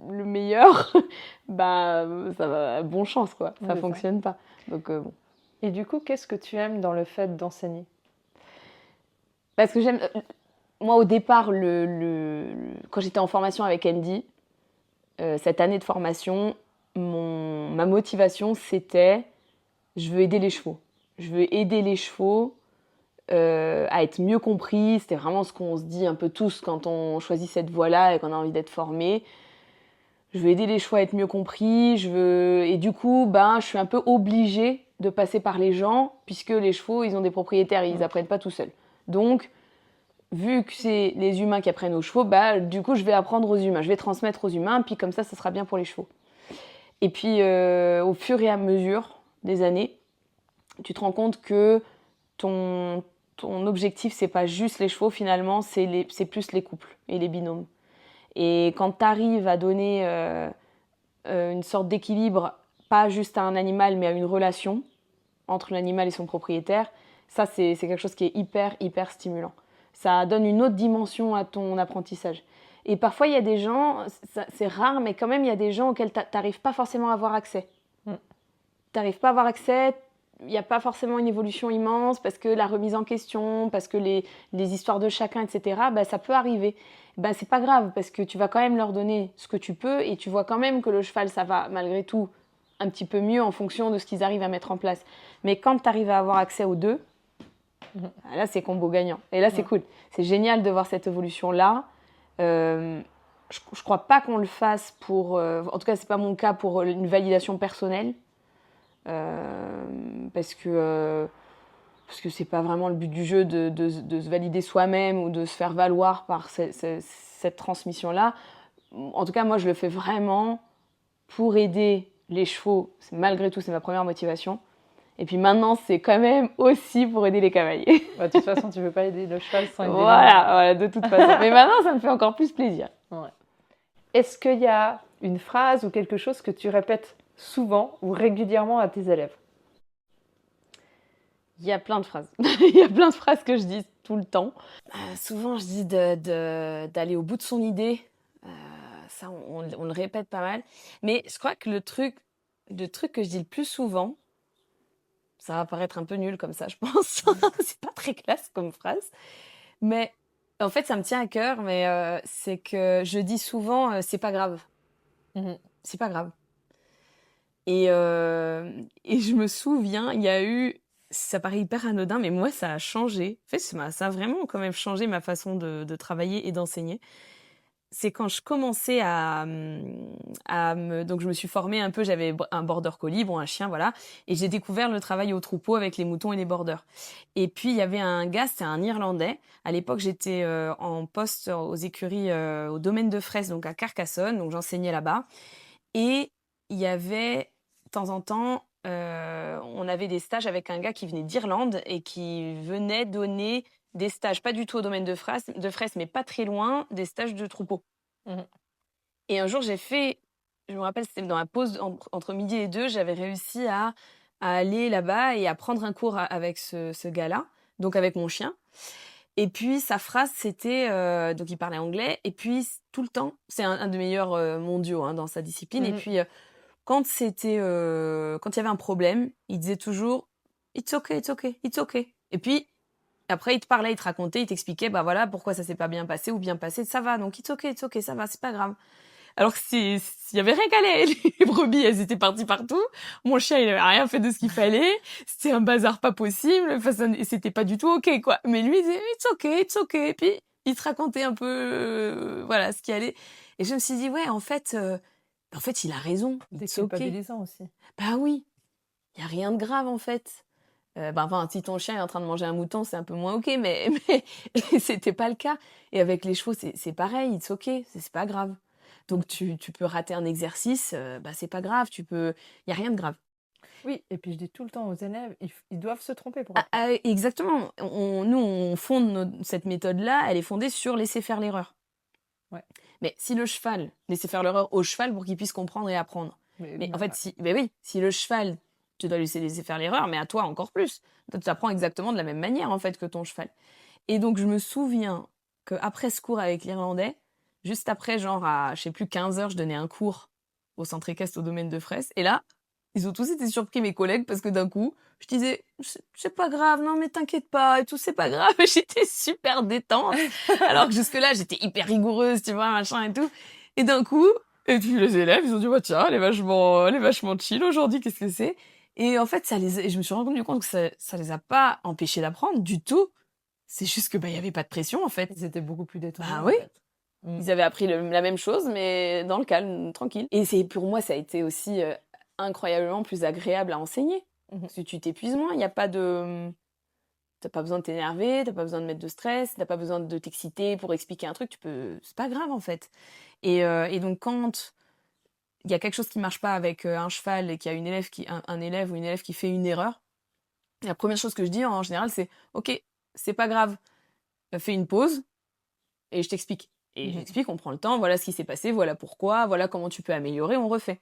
le meilleur, bah ça va, bon chance quoi. Ça fonctionne pas. Donc bon. Et du coup, qu'est-ce que tu aimes dans le fait d'enseigner ? Parce que j'aime. Moi, au départ, quand j'étais en formation avec Andy, cette année de formation, ma motivation, c'était je veux aider les chevaux. Je veux aider les chevaux à être mieux compris. C'était vraiment ce qu'on se dit un peu tous quand on choisit cette voie-là et qu'on a envie d'être formé. Je veux aider les chevaux à être mieux compris. Et du coup, je suis un peu obligée de passer par les gens, puisque les chevaux, ils ont des propriétaires, ils apprennent pas tout seuls. Donc, vu que c'est les humains qui apprennent aux chevaux, du coup, je vais apprendre aux humains. Je vais transmettre aux humains, puis comme ça sera bien pour les chevaux. Et puis, au fur et à mesure des années, tu te rends compte que ton objectif, c'est pas juste les chevaux, finalement, c'est plus les couples et les binômes. Et quand tu arrives à donner une sorte d'équilibre, pas juste à un animal, mais à une relation entre l'animal et son propriétaire, ça, c'est quelque chose qui est hyper, hyper stimulant. Ça donne une autre dimension à ton apprentissage. Et parfois, il y a des gens, c'est rare, mais quand même, il y a des gens auxquels tu n'arrives pas forcément à avoir accès. Tu n'arrives pas à avoir accès, il n'y a pas forcément une évolution immense, parce que la remise en question, parce que les histoires de chacun, etc., ça peut arriver. C'est pas grave, parce que tu vas quand même leur donner ce que tu peux, et tu vois quand même que le cheval, ça va malgré tout un petit peu mieux en fonction de ce qu'ils arrivent à mettre en place. Mais quand tu arrives à avoir accès aux deux, là, c'est combo gagnant. Et là, c'est cool. C'est génial de voir cette évolution-là. Je crois pas qu'on le fasse pour... en tout cas, c'est pas mon cas pour une validation personnelle. Parce que c'est pas vraiment le but du jeu de se valider soi-même ou de se faire valoir par cette transmission-là. En tout cas, moi, je le fais vraiment pour aider les chevaux. Malgré tout, c'est ma première motivation. Et puis maintenant, c'est quand même aussi pour aider les cavaliers. De toute façon, tu ne peux pas aider le cheval sans aider voilà, de toute façon. Mais maintenant, ça me fait encore plus plaisir. Ouais. Est-ce qu'il y a une phrase ou quelque chose que tu répètes souvent ou régulièrement à tes élèves ? Il y a plein de phrases. Il y a plein de phrases que je dis tout le temps. Souvent, je dis d'aller au bout de son idée. Ça, on le répète pas mal. Mais je crois que le truc, le truc que je dis le plus souvent, ça va paraître un peu nul comme ça, je pense. C'est pas très classe comme phrase. Mais en fait, ça me tient à cœur, mais c'est que je dis souvent, c'est pas grave. Mhm. C'est pas grave. Et je me souviens, il y a eu, ça paraît hyper anodin, mais moi, ça a changé. En fait, ça a vraiment quand même changé ma façon de travailler et d'enseigner. C'est quand je commençais donc je me suis formée un peu, j'avais un border collie, bon, un chien, voilà. Et j'ai découvert le travail au troupeau avec les moutons et les borders. Et puis, il y avait un gars, c'était un Irlandais. À l'époque, j'étais en poste aux écuries, au domaine de Fraisse, donc à Carcassonne, donc j'enseignais là-bas. Et il y avait, de temps en temps, on avait des stages avec un gars qui venait d'Irlande et qui venait donner des stages, pas du tout au domaine de Fraisse, mais pas très loin, des stages de troupeau. Mhm. Et un jour, je me rappelle, c'était dans la pause entre midi et deux, j'avais réussi à aller là-bas et à prendre un cours avec ce gars-là, donc avec mon chien. Et puis sa phrase, c'était, donc il parlait anglais, et puis tout le temps, c'est un des meilleurs mondiaux dans sa discipline, et Mhm. puis quand quand il y avait un problème, il disait toujours It's okay, it's okay, it's okay. Et puis après, il te parlait, il te racontait, il t'expliquait, bah voilà, pourquoi ça s'est pas bien passé ou bien passé, ça va, donc it's okay, ça va, c'est pas grave. Alors que s'il y avait rien qu'à aller, les brebis, elles étaient parties partout. Mon chien, il avait rien fait de ce qu'il fallait. C'était un bazar pas possible. Enfin, c'était pas du tout ok, quoi. Mais lui, il disait, it's okay. Et puis, il te racontait un peu, voilà, ce qui allait. Et je me suis dit, ouais, en fait, il a raison. C'est It's okay. culpabilisant aussi. Bah oui. Il y a rien de grave, en fait. Enfin, si ton chien est en train de manger un mouton, c'est un peu moins ok, mais c'était pas le cas. Et avec les chevaux, c'est pareil, it's ok, c'est pas grave. Donc tu peux rater un exercice, bah c'est pas grave, il y a rien de grave. Oui, et puis je dis tout le temps aux élèves, ils doivent se tromper pour Ah, apprendre. exactement. Nous, on fonde cette méthode-là, elle est fondée sur laisser faire l'erreur. Ouais. Mais si le cheval, laisser faire l'erreur au cheval pour qu'il puisse comprendre et apprendre. Mais en fait, ben oui, si le cheval, tu dois lui laisser faire l'erreur, mais à toi encore plus. Toi, tu apprends exactement de la même manière, en fait, que ton cheval. Et donc, je me souviens qu'après ce cours avec l'Irlandais, juste après, genre à, je sais plus, 15 heures, je donnais un cours au centre équestre au domaine de Fraisse. Et là, ils ont tous été surpris, mes collègues, parce que d'un coup, je disais, c'est pas grave, non mais t'inquiète pas, et tout, c'est pas grave. J'étais super détente. Alors que jusque-là, j'étais hyper rigoureuse, tu vois, machin et tout. Et d'un coup, et puis les élèves, ils ont dit, bah tiens, elle est vachement chill aujourd'hui, qu'est-ce que c'est? Et en fait, et je me suis rendu compte que ça les a pas empêchés d'apprendre du tout. C'est juste que, bah, il y avait pas de pression, en fait. Ils étaient beaucoup plus détendus, Bah en oui. fait. Ils avaient appris la même chose, mais dans le calme, tranquille. Et pour moi, ça a été aussi incroyablement plus agréable à enseigner. Mhm. Parce que tu t'épuises moins, il n'y a pas de... T'as pas besoin de t'énerver, t'as pas besoin de mettre de stress, t'as pas besoin de t'exciter pour expliquer un truc, c'est pas grave en fait. Et donc quand il y a quelque chose qui marche pas avec un cheval et qu'il y a un élève ou une élève qui fait une erreur, la première chose que je dis en général c'est ok, c'est pas grave, fais une pause et je t'explique. Et j'explique, on prend le temps, voilà ce qui s'est passé, voilà pourquoi, voilà comment tu peux améliorer, on refait.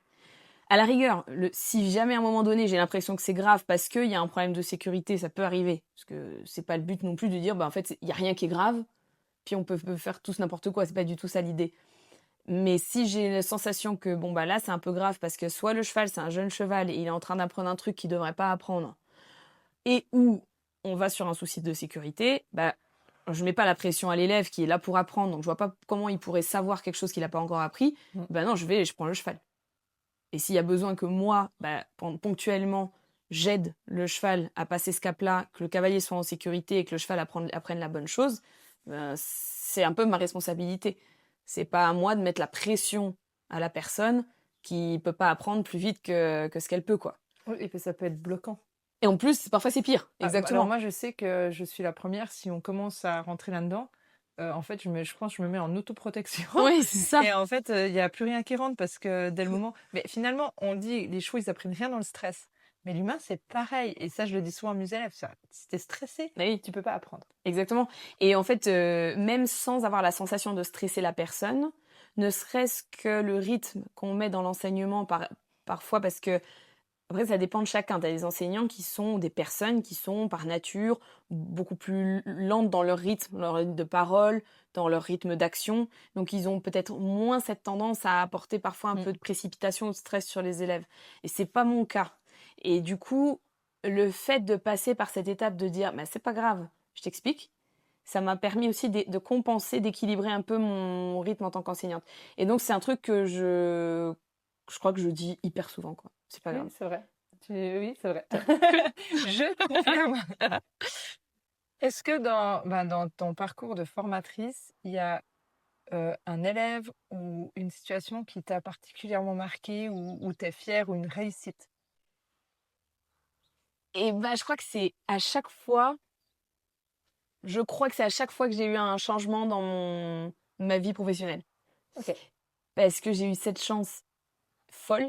À la rigueur, si jamais à un moment donné j'ai l'impression que c'est grave parce qu'il y a un problème de sécurité, ça peut arriver. Parce que c'est pas le but non plus de dire, bah en fait, il y a rien qui est grave, puis on peut faire tous n'importe quoi, c'est pas du tout ça l'idée. Mais si j'ai la sensation que, bon bah là c'est un peu grave parce que soit le cheval c'est un jeune cheval et il est en train d'apprendre un truc qu'il devrait pas apprendre, et où on va sur un souci de sécurité, bah je mets pas la pression à l'élève qui est là pour apprendre, donc je vois pas comment il pourrait savoir quelque chose qu'il a pas encore appris, bah non, je prends le cheval. Et s'il y a besoin que moi, bah, ponctuellement, j'aide le cheval à passer ce cap-là, que le cavalier soit en sécurité et que le cheval apprenne la bonne chose, c'est un peu ma responsabilité. C'est pas à moi de mettre la pression à la personne qui peut pas apprendre plus vite que ce qu'elle peut, quoi. Oui, et puis ça peut être bloquant. Et en plus, parfois c'est pire. Exactement. Alors moi, je sais que je suis la première, si on commence à rentrer là-dedans, en fait, je pense que je me mets en autoprotection. Oui, c'est ça. Et en fait, il n'y a plus rien qui rentre parce que dès le moment... Mais finalement, on dit, les chevaux, ils apprennent rien dans le stress. Mais l'humain, c'est pareil. Et ça, je le dis souvent à mes élèves. Si t'es stressé, Oui. tu peux pas apprendre. Exactement. Et en fait, même sans avoir la sensation de stresser la personne, ne serait-ce que le rythme qu'on met dans l'enseignement parfois, parce que Après, ça dépend de chacun. Tu as des enseignants qui sont des personnes qui sont, par nature, beaucoup plus lentes dans leur rythme de parole, dans leur rythme d'action. Donc, ils ont peut-être moins cette tendance à apporter parfois un Mm. peu de précipitation ou de stress sur les élèves. Et c'est pas mon cas. Et du coup, le fait de passer par cette étape de dire, bah, c'est pas grave, je t'explique, ça m'a permis aussi de compenser, d'équilibrer un peu mon rythme en tant qu'enseignante. Et donc, c'est un truc que je crois que je dis hyper souvent, quoi. C'est pas Oui, grave. c'est vrai. Oui, c'est vrai. Je confirme. Est-ce que dans ton parcours de formatrice, il y a un élève ou une situation qui t'a particulièrement marqué ou tu es fière ou une réussite? Et bah, je crois que c'est à chaque fois que j'ai eu un changement dans ma vie professionnelle. Ok. Parce que j'ai eu cette chance folle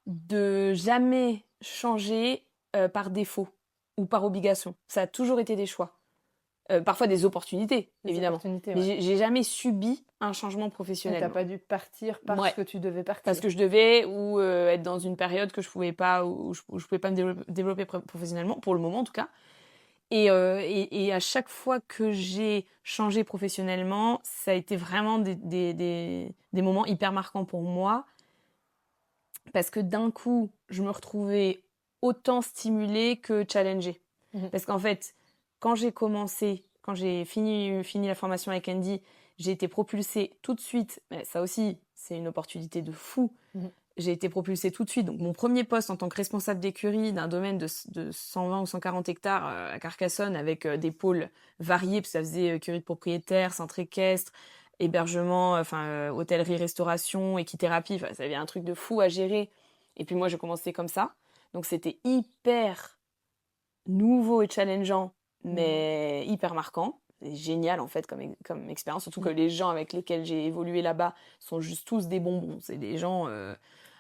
de jamais changer par défaut ou par obligation. Ça a toujours été des choix. Parfois des opportunités, Des évidemment. opportunités, Mais ouais. j'ai jamais subi un changement Et professionnel, t'as moi. pas dû partir parce Ouais, que tu devais parce partir. que je devais ou être dans une période que je pouvais pas, où je pouvais pas me développer professionnellement, pour le moment en tout cas. Et à chaque fois que j'ai changé professionnellement, ça a été vraiment des moments hyper marquants pour moi, parce que d'un coup, je me retrouvais autant stimulée que challengée. Mhm. Parce qu'en fait, quand j'ai fini la formation avec Andy, j'ai été propulsée tout de suite. Mais ça aussi, c'est une opportunité de fou. Mhm. J'ai été propulsée tout de suite. Donc, mon premier poste en tant que responsable d'écurie d'un domaine de 120 ou 140 hectares à Carcassonne, avec des pôles variés, parce que ça faisait écurie de propriétaires, centre équestre, hébergement, hôtellerie, restauration, équithérapie. Enfin, ça avait un truc de fou à gérer. Et puis moi, j'ai commencé comme ça. Donc, c'était hyper nouveau et challengeant, Mhm. mais hyper marquant. C'est génial en fait comme expérience, surtout que Mhm. les gens avec lesquels j'ai évolué là-bas sont juste tous des bonbons. C'est des gens,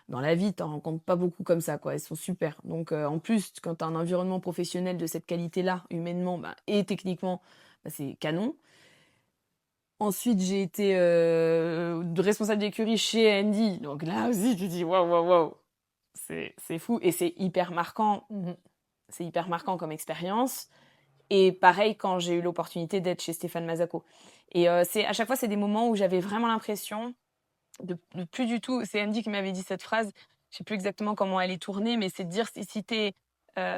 dans la vie, t'en rencontres pas beaucoup comme ça, quoi. Ils sont super. Donc en plus, quand t'as un environnement professionnel de cette qualité-là, humainement bah, et techniquement, bah, c'est canon. Ensuite, j'ai été responsable d'écurie chez Andy. Donc là aussi, tu dis waouh, waouh, waouh. C'est fou et c'est hyper marquant. Mhm. C'est hyper marquant comme expérience. Et pareil quand j'ai eu l'opportunité d'être chez Stéphane Mazzacco. Et à chaque fois, c'est des moments où j'avais vraiment l'impression de plus du tout. C'est Andy qui m'avait dit cette phrase. Je sais plus exactement comment elle est tournée, mais c'est de dire si tu es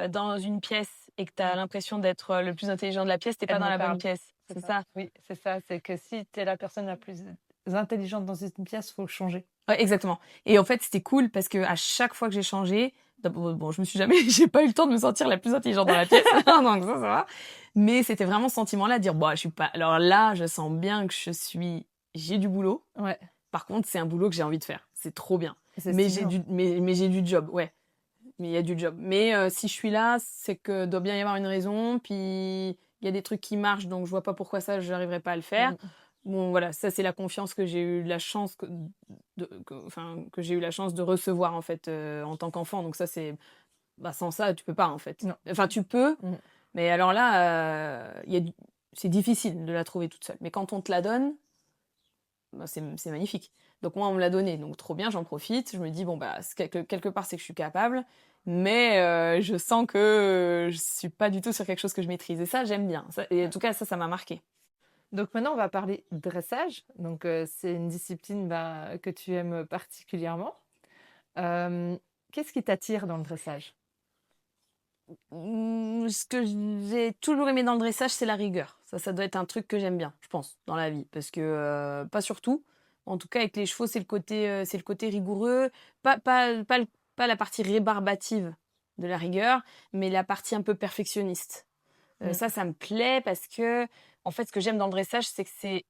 dans une pièce et que tu as l'impression d'être le plus intelligent de la pièce, t'es pas Elle dans me la bonne parle. pièce. C'est C'est ça. ça. Oui, c'est ça. C'est que si tu es la personne la plus intelligente dans une pièce, faut changer. Ouais, exactement. Et en fait, c'était cool parce que à chaque fois que j'ai changé, d'abord, bon, je me suis jamais, j'ai pas eu le temps de me sentir la plus intelligente dans la pièce, donc ça va. Mais c'était vraiment ce sentiment-là, de dire, bon, je suis pas. Alors là, je sens bien que j'ai du boulot. Ouais, Par contre, c'est un boulot que j'ai envie de faire. C'est trop bien. c'est stimulant. Mais j'ai du job, ouais. Mais il y a du job. Mais si je suis là, c'est que doit bien y avoir une raison. Puis il y a des trucs qui marchent, donc je vois pas pourquoi ça, je n'arriverai pas à le faire. Mhm. Bon, voilà, ça c'est la confiance que j'ai eu la chance que j'ai eu la chance de recevoir en fait en tant qu'enfant. Donc ça c'est, bah, sans ça tu peux pas en fait. Non. Enfin tu peux, Mhm. mais alors là c'est difficile de la trouver toute seule. Mais quand on te la donne, bah, c'est magnifique. Donc moi, on me l'a donné, donc trop bien, j'en profite. Je me dis, bon, bah, quelque part, c'est que je suis capable, mais je sens que je suis pas du tout sur quelque chose que je maîtrise. Et ça, j'aime bien. Et en tout cas, ça m'a marqué. Donc maintenant, on va parler dressage. Donc c'est une discipline que tu aimes particulièrement. Euh, Qu'est-ce qui t'attire dans le dressage? Ce que j'ai toujours aimé dans le dressage, c'est la rigueur. Ça doit être un truc que j'aime bien, je pense, dans la vie. Parce que, pas surtout. En tout cas, avec les chevaux, c'est le côté rigoureux. Pas la partie rébarbative de la rigueur, mais la partie un peu perfectionniste. Mm. Ça me plaît parce que, en fait, ce que j'aime dans le dressage, c'est que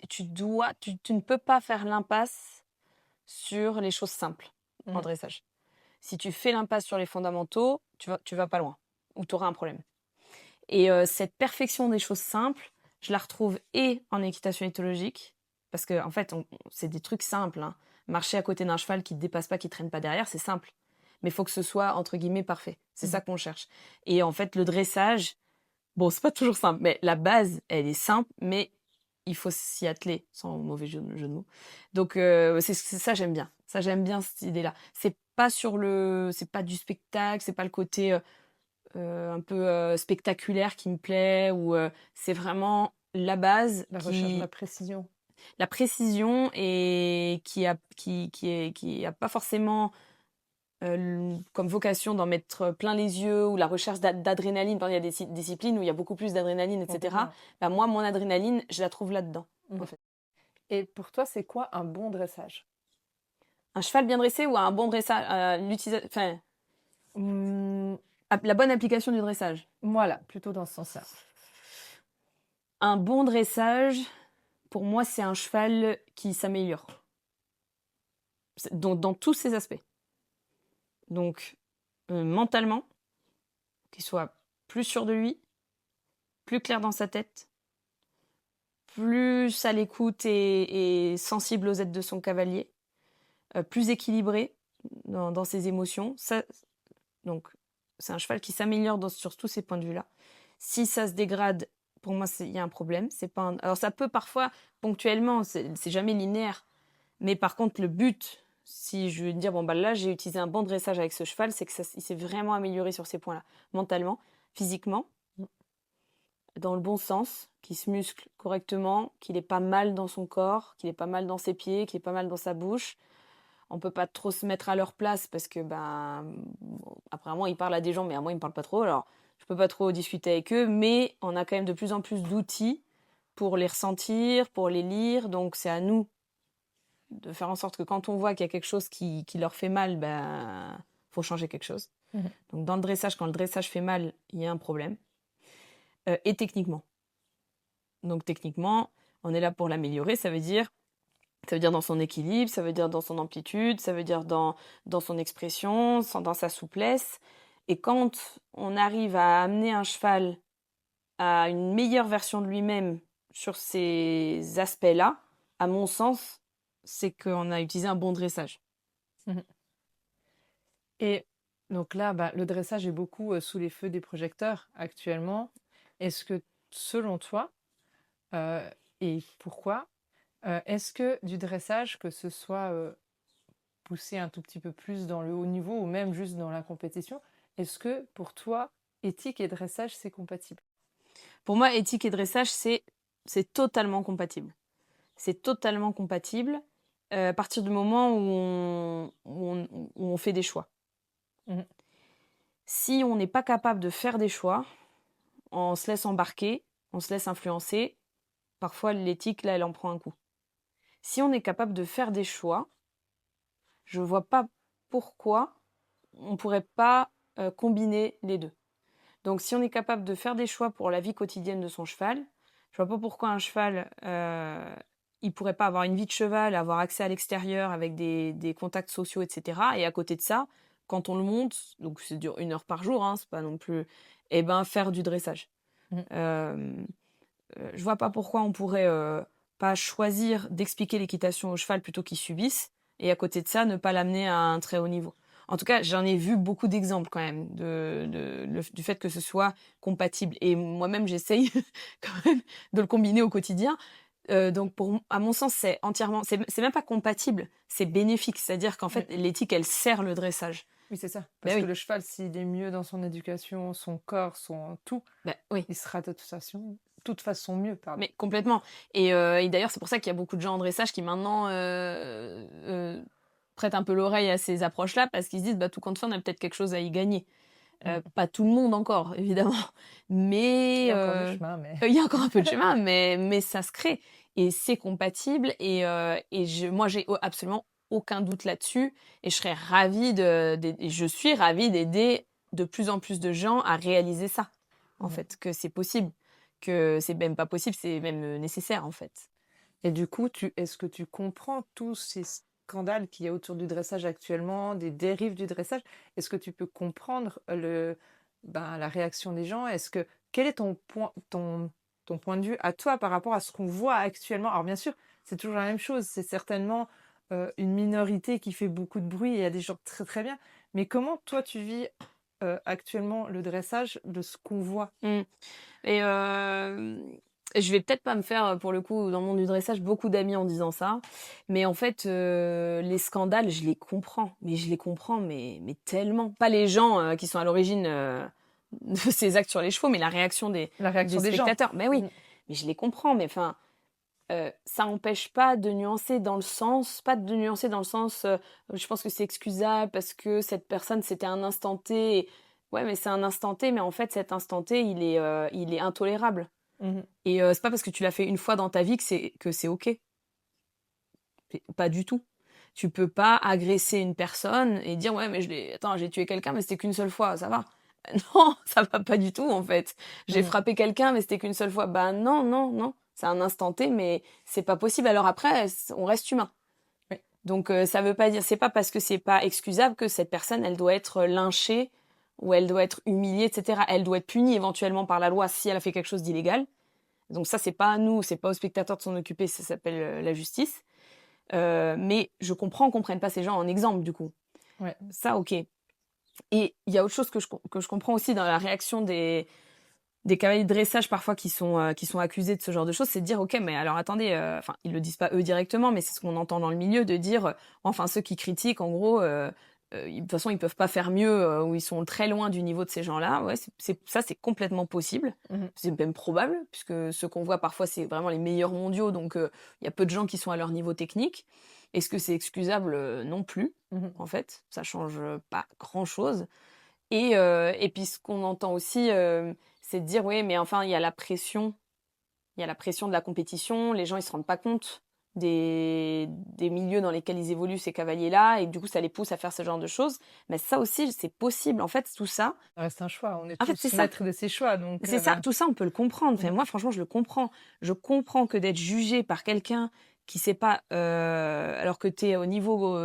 tu ne peux pas faire l'impasse sur les choses simples en Mm. dressage. Si tu fais l'impasse sur les fondamentaux, tu vas pas loin ou tu auras un problème. Et cette perfection des choses simples, je la retrouve et en équitation éthologique, parce que en fait, c'est des trucs simples, hein. Marcher à côté d'un cheval qui ne te dépasse pas, qui ne traîne pas derrière, c'est simple. Mais il faut que ce soit, entre guillemets, parfait. C'est Mm. ça qu'on cherche. Et en fait, le dressage, bon, c'est pas toujours simple, mais la base, elle est simple, mais il faut s'y atteler, sans mauvais jeu de mots. Donc, c'est ça, j'aime bien. Ça, j'aime bien cette idée-là. C'est pas c'est pas du spectacle, c'est pas le côté un peu spectaculaire qui me plaît, ou c'est vraiment la base, La recherche de la précision. la précision, et qui a pas forcément comme vocation d'en mettre plein les yeux, ou la recherche d'adrénaline. Il y a des disciplines où il y a beaucoup plus d'adrénaline, etc. Bah, moi, mon adrénaline, je la trouve là-dedans, en fait. Et pour toi, c'est quoi un bon dressage? Un cheval bien dressé ou un bon dressage, enfin, la bonne application du dressage. Voilà, plutôt dans ce sens-là. Un bon dressage, pour moi, c'est un cheval qui s'améliore. Dans tous ses aspects. Donc, mentalement, qu'il soit plus sûr de lui, plus clair dans sa tête, plus à l'écoute et sensible aux aides de son cavalier, plus équilibré dans ses émotions. Donc, c'est un cheval qui s'améliore sur tous ces points de vue-là. Si ça se dégrade, pour moi, il y a un problème. Alors, ça peut parfois, ponctuellement, c'est jamais linéaire. Mais par contre, le but, si je veux dire, bon, bah là, j'ai utilisé un bon dressage avec ce cheval, c'est qu'il s'est vraiment amélioré sur ces points-là. Mentalement, physiquement, dans le bon sens, qu'il se muscle correctement, qu'il est pas mal dans son corps, qu'il est pas mal dans ses pieds, qu'il est pas mal dans sa bouche. On peut pas trop se mettre à leur place parce que, après, à moi, ils parlent à des gens, mais à moi, ils me parlent pas trop. Alors, je peux pas trop discuter avec eux, mais on a quand même de plus en plus d'outils pour les ressentir, pour les lire. Donc, c'est à nous de faire en sorte que quand on voit qu'il y a quelque chose qui leur fait mal, faut changer quelque chose. Donc, dans le dressage, quand le dressage fait mal, il y a un problème. Et techniquement. Donc, techniquement, on est là pour l'améliorer. Ça veut dire dans son équilibre, ça veut dire dans son amplitude, ça veut dire dans son expression, dans sa souplesse. Et quand on arrive à amener un cheval à une meilleure version de lui-même sur ces aspects-là, à mon sens, c'est qu'on a utilisé un bon dressage. Et donc là, le dressage est beaucoup sous les feux des projecteurs actuellement. Est-ce que, selon toi, et pourquoi, est-ce que du dressage, que ce soit poussé un tout petit peu plus dans le haut niveau ou même juste dans la compétition, est-ce que pour toi, éthique et dressage, c'est compatible? Pour moi, éthique et dressage, c'est totalement compatible. C'est totalement compatible à partir du moment où on fait des choix. Si on n'est pas capable de faire des choix, on se laisse embarquer, on se laisse influencer, parfois l'éthique, là, elle en prend un coup. Si on est capable de faire des choix, je ne vois pas pourquoi on ne pourrait pas combiner les deux. Donc si on est capable de faire des choix pour la vie quotidienne de son cheval, je ne vois pas pourquoi un cheval, il ne pourrait pas avoir une vie de cheval, avoir accès à l'extérieur avec des contacts sociaux, etc. Et à côté de ça, quand on le monte, donc ça dure 1 heure par jour, hein, c'est pas non plus, faire du dressage. Je vois pas pourquoi on pourrait pas choisir d'expliquer l'équitation au cheval plutôt qu'il subisse, et à côté de ça, ne pas l'amener à un très haut niveau. En tout cas, j'en ai vu beaucoup d'exemples quand même du fait que ce soit compatible. Et moi-même, j'essaye quand même de le combiner au quotidien. Donc, à mon sens, c'est même pas compatible, c'est bénéfique. C'est-à-dire qu'en fait, l'éthique, elle sert le dressage. Oui, c'est ça. Parce que le cheval, s'il est mieux dans son éducation, son corps, son tout, il sera de toute façon mieux. Pardon. Mais complètement. Et d'ailleurs, c'est pour ça qu'il y a beaucoup de gens en dressage qui maintenant prêtent un peu l'oreille à ces approches-là, parce qu'ils se disent, tout compte fait, on a peut-être quelque chose à y gagner. Pas tout le monde encore, évidemment. Mais il y a encore du chemin. Il y a encore un peu de chemin, mais ça se crée. Et c'est compatible. Et moi, j'ai absolument aucun doute là-dessus. Et je serais ravie je suis ravie d'aider de plus en plus de gens à réaliser ça, en fait, que c'est possible, que c'est même pas possible, c'est même nécessaire, en fait. Et du coup, est-ce que tu comprends tous ces scandales qu'il y a autour du dressage actuellement, des dérives du dressage? Est-ce que tu peux comprendre la réaction des gens? Quel est ton point de vue à toi par rapport à ce qu'on voit actuellement? Alors bien sûr, c'est toujours la même chose, c'est certainement une minorité qui fait beaucoup de bruit et il y a des gens très très bien. Mais comment toi tu vis actuellement le dressage de ce qu'on voit? Et Je vais peut-être pas me faire, pour le coup, dans le monde du dressage, beaucoup d'amis en disant ça. Mais en fait, les scandales, je les comprends. Mais je les comprends, mais tellement. Pas les gens qui sont à l'origine de ces actes sur les chevaux, mais la réaction La des réaction des gens. spectateurs. Mais oui, mais je les comprends. Mais enfin, ça n'empêche pas de nuancer dans le sens, je pense que c'est excusable parce que cette personne, c'était un instant T. Ouais, mais c'est un instant T, mais en fait, cet instant T, il est intolérable. Mhm. Et c'est pas parce que tu l'as fait une fois dans ta vie que c'est ok. Pas du tout. Tu peux pas agresser une personne et dire ouais mais j'ai tué quelqu'un mais c'était qu'une seule fois, ça va. Non, ça va pas du tout en fait. J'ai Mhm. frappé quelqu'un mais c'était qu'une seule fois. Bah non, non, non. C'est un instant T mais c'est pas possible. Alors après, on reste humain. Oui. Donc ça veut pas dire, c'est pas parce que c'est pas excusable que cette personne elle doit être lynchée ou elle doit être humiliée, etc. Elle doit être punie éventuellement par la loi si elle a fait quelque chose d'illégal. Donc ça, c'est pas à nous, c'est pas aux spectateurs de s'en occuper, ça s'appelle la justice. Mais je comprends qu'on prenne pas ces gens en exemple, du coup. Ouais. Ça, ok. Et il y a autre chose que je comprends aussi dans la réaction des cavaliers de dressage parfois qui sont accusés de ce genre de choses, c'est de dire, ok, mais alors attendez, enfin, ils le disent pas eux directement, mais c'est ce qu'on entend dans le milieu, de dire, enfin, ceux qui critiquent, en gros, de toute façon, ils peuvent pas faire mieux, ou ils sont très loin du niveau de ces gens-là. Ouais, ça, c'est complètement possible. Mhm. C'est même probable, puisque ce qu'on voit parfois, c'est vraiment les meilleurs mondiaux, donc il y a peu de gens qui sont à leur niveau technique. Est-ce que c'est excusable? Non plus, Mhm. en fait. Ça change pas grand-chose. Et puis ce qu'on entend aussi, c'est de dire oui, mais enfin, il y a la pression de la compétition, les gens ils se rendent pas compte des milieux dans lesquels ils évoluent ces cavaliers-là, et du coup ça les pousse à faire ce genre de choses. Mais ça aussi, c'est possible. En fait, tout ça, Ça reste un choix. On est en fait, c'est tous ça. maîtres de ses choix. Donc, C'est ça, tout ça, on peut le comprendre. Enfin, moi, franchement, je le comprends. Je comprends que d'être jugé par quelqu'un qui sait pas, alors que tu es au niveau,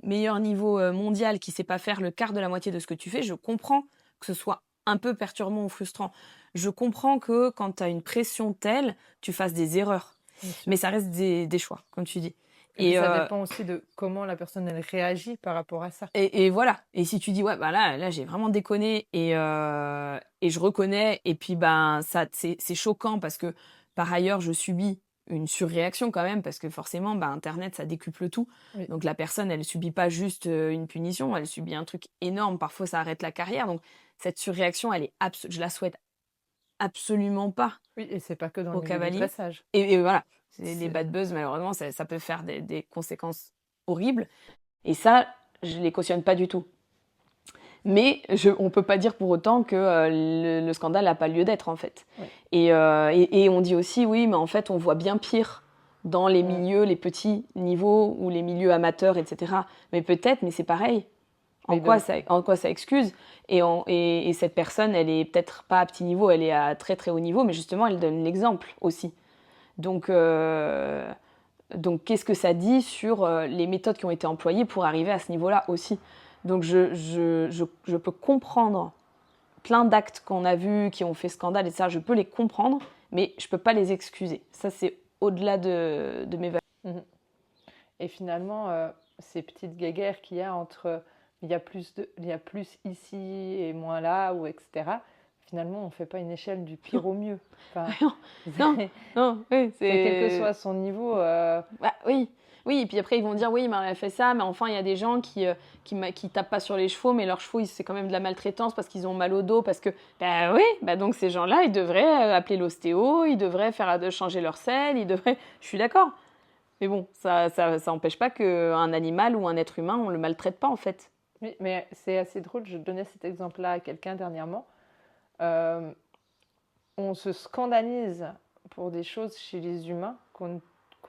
meilleur niveau mondial, qui sait pas faire le quart de la moitié de ce que tu fais, je comprends que ce soit un peu perturbant ou frustrant. Je comprends que quand tu as une pression telle, tu fasses des erreurs. bien sûr. Mais ça reste des choix, comme tu dis. Et puis Et, ça dépend aussi de comment la personne elle réagit par rapport à ça. et voilà. Et si tu dis, ouais, bah là j'ai vraiment déconné et je reconnais, et puis ben ça, c'est choquant parce que par ailleurs, je subis une surréaction quand même, parce que forcément, bah, Internet, ça décuple tout. Oui. Donc la personne, elle subit pas juste une punition, elle subit un truc énorme. Parfois, ça arrête la carrière. Donc cette surréaction, je la souhaite absolument pas Oui, et c'est pas que dans au le milieu du cavalier. dressage. Et voilà, les C'est- bad buzz, malheureusement, ça peut faire des conséquences horribles. Et ça, je les cautionne pas du tout. Mais on ne peut pas dire pour autant que le scandale n'a pas lieu d'être, en fait. Ouais. Et on dit aussi, oui, mais en fait, on voit bien pire dans les milieux, les petits niveaux ou les milieux amateurs, etc. Mais peut-être, mais c'est pareil. En quoi ça excuse? Et cette personne, elle est peut-être pas à petit niveau, elle est à très très haut niveau, mais justement, elle donne l'exemple aussi. Donc qu'est-ce que ça dit sur les méthodes qui ont été employées pour arriver à ce niveau-là aussi? Donc, je peux comprendre plein d'actes qu'on a vus, qui ont fait scandale, et ça, je peux les comprendre, mais je peux pas les excuser. Ça, c'est au-delà de mes valeurs. Mhm. Et finalement, ces petites guéguerres qu'il y a entre il y a plus ici et moins là, ou etc., finalement, on ne fait pas une échelle du pire au mieux. Enfin, Non, non, oui, c'est quel que soit son niveau. Bah, oui. Oui, et puis après, ils vont dire, oui, mais elle a fait ça, mais enfin, il y a des gens qui tapent pas sur les chevaux, mais leurs chevaux, c'est quand même de la maltraitance parce qu'ils ont mal au dos, parce que, bah oui, bah donc ces gens-là, ils devraient appeler l'ostéo, ils devraient changer leur selle, Je suis d'accord. Mais bon, ça empêche pas qu'un animal ou un être humain, on le maltraite pas, en fait. Oui, mais c'est assez drôle. Je donnais cet exemple-là à quelqu'un dernièrement. On se scandalise pour des choses chez les humains qu'on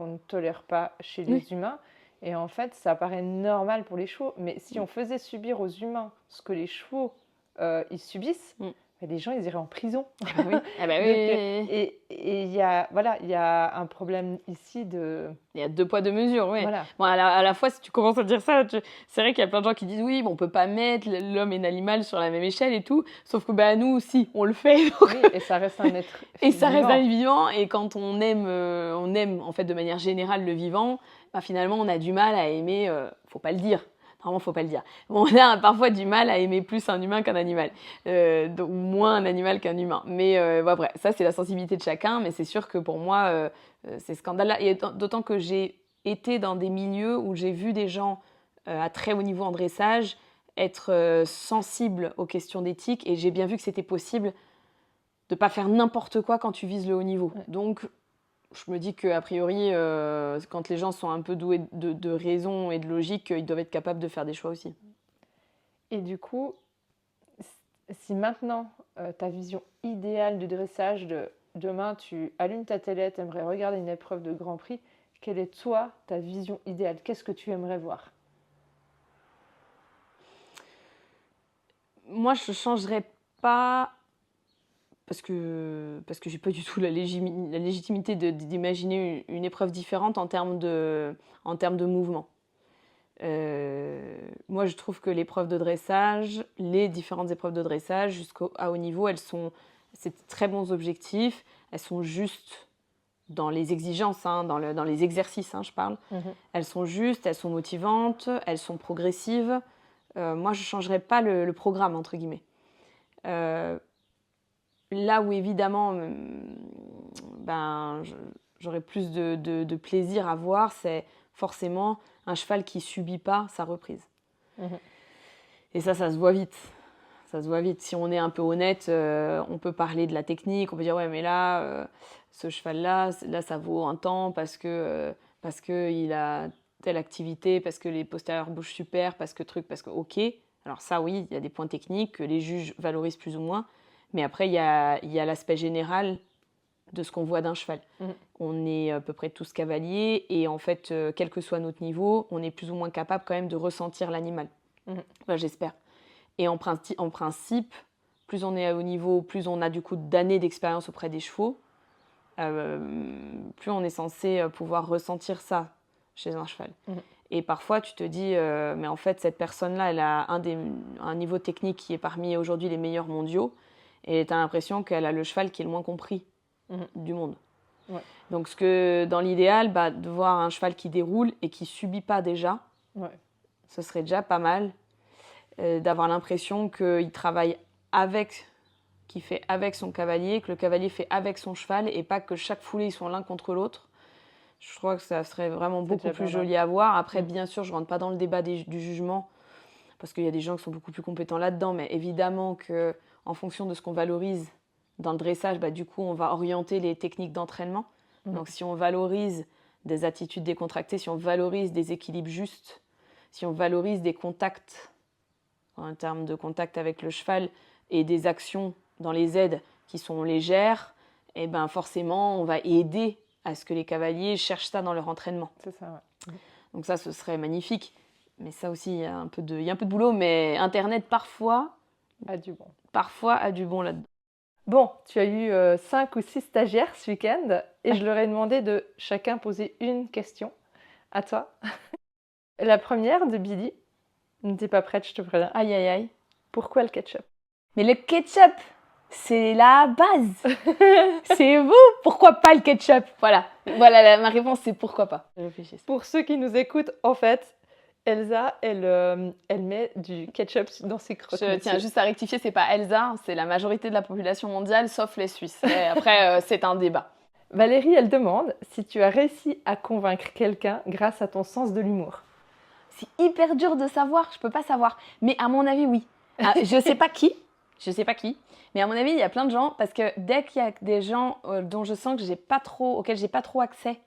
ne tolère pas chez les humains. Et en fait, ça paraît normal pour les chevaux. Mais si on faisait subir aux humains ce que les chevaux ils subissent, les gens ils iraient en prison. Ah bah oui. Ah bah oui. Et il y a un problème ici de... Il y a 2 poids 2 mesures, oui. Voilà. Bon, à la fois, si tu commences à dire ça, c'est vrai qu'il y a plein de gens qui disent oui, bon, on peut pas mettre l'homme et l'animal sur la même échelle et tout. Sauf que bah, nous aussi, on le fait. Donc... Oui, et ça reste un être et ça reste un être vivant. Et quand on aime en fait de manière générale le vivant, bah, finalement, on a du mal à aimer, faut pas le dire, Normalement, faut pas le dire. Bon, on a parfois du mal à aimer plus un humain qu'un animal, donc moins un animal qu'un humain. Mais bref, ça c'est la sensibilité de chacun, mais c'est sûr que pour moi, ces scandales-là, et d'autant que j'ai été dans des milieux où j'ai vu des gens à très haut niveau en dressage être sensibles aux questions d'éthique, et j'ai bien vu que c'était possible de pas faire n'importe quoi quand tu vises le haut niveau. Ouais. Donc, je me dis qu'a priori, quand les gens sont un peu doués de raison et de logique, ils doivent être capables de faire des choix aussi. Et du coup, si maintenant, ta vision idéale du dressage, demain tu allumes ta télé, tu aimerais regarder une épreuve de Grand Prix, quelle est toi ta vision idéale? Qu'est-ce que tu aimerais voir? Moi, je ne changerais pas, parce que j'ai pas du tout la légitimité d'imaginer une épreuve différente en termes de mouvement. Moi, je trouve que l'épreuve de dressage, les différentes épreuves de dressage jusqu'à haut niveau, c'est de très bons objectifs, elles sont justes dans les exigences, hein, dans les exercices, hein, je parle. Elles sont justes, elles sont motivantes, elles sont progressives. Moi, je ne changerais pas le programme, entre guillemets. Là où, évidemment, j'aurais plus de plaisir à voir, c'est forcément un cheval qui ne subit pas sa reprise. Et ça se voit vite. Ça se voit vite. Si on est un peu honnête, on peut parler de la technique, on peut dire ouais mais là, ce cheval-là, ça vaut un temps parce que il a telle activité, parce que les postérieurs bougent super, parce que ok. Alors ça oui, il y a des points techniques que les juges valorisent plus ou moins, mais après il y a l'aspect général de ce qu'on voit d'un cheval. On est à peu près tous cavaliers et en fait, quel que soit notre niveau, on est plus ou moins capable quand même de ressentir l'animal. Enfin, j'espère. Et en principe, plus on est à haut niveau, plus on a du coup d'années d'expérience auprès des chevaux, plus on est censé pouvoir ressentir ça chez un cheval. Et parfois, tu te dis, mais en fait, cette personne-là, elle a un niveau technique qui est parmi aujourd'hui les meilleurs mondiaux, et tu as l'impression qu'elle a le cheval qui est le moins compris du monde. Ouais. Donc, dans l'idéal, de voir un cheval qui déroule et qui subit pas déjà, ce serait déjà pas mal. D'avoir l'impression qu'il travaille qu'il fait avec son cavalier, que le cavalier fait avec son cheval, et pas que chaque foulée ils sont l'un contre l'autre. Je crois que ça serait vraiment beaucoup plus joli à voir. Après, bien sûr, je rentre pas dans le débat du jugement, parce qu'il y a des gens qui sont beaucoup plus compétents là-dedans, mais évidemment que en fonction de ce qu'on valorise dans le dressage, du coup, on va orienter les techniques d'entraînement. Donc, si on valorise des attitudes décontractées, si on valorise des équilibres justes, si on valorise des contacts en termes de contact avec le cheval et des actions dans les aides qui sont légères, et forcément, on va aider à ce que les cavaliers cherchent ça dans leur entraînement. C'est ça, ouais. Donc ça, ce serait magnifique. Mais ça aussi, il y a un peu de boulot, mais Internet, parfois a du bon. Parfois a du bon là-dedans. Bon, tu as eu 5 ou 6 stagiaires ce week-end, et je leur ai demandé de chacun poser une question à toi. La première de Billy. T'es pas prête, je te préviens. Aïe, aïe, aïe. Pourquoi le ketchup? Mais le ketchup, c'est la base. C'est vous. Pourquoi pas le ketchup? Voilà, ma réponse, c'est pourquoi pas. Pour ceux qui nous écoutent, en fait, Elsa, elle met du ketchup dans ses crottes. Je tiens juste à rectifier, c'est pas Elsa, c'est la majorité de la population mondiale, sauf les Suisses. Et après, c'est un débat. Valérie, elle demande si tu as réussi à convaincre quelqu'un grâce à ton sens de l'humour. C'est hyper dur de savoir, je peux pas savoir. Mais à mon avis, oui. Je sais pas qui, mais à mon avis, il y a plein de gens, parce que dès qu'il y a des gens dont je sens que auxquels j'ai pas trop accès,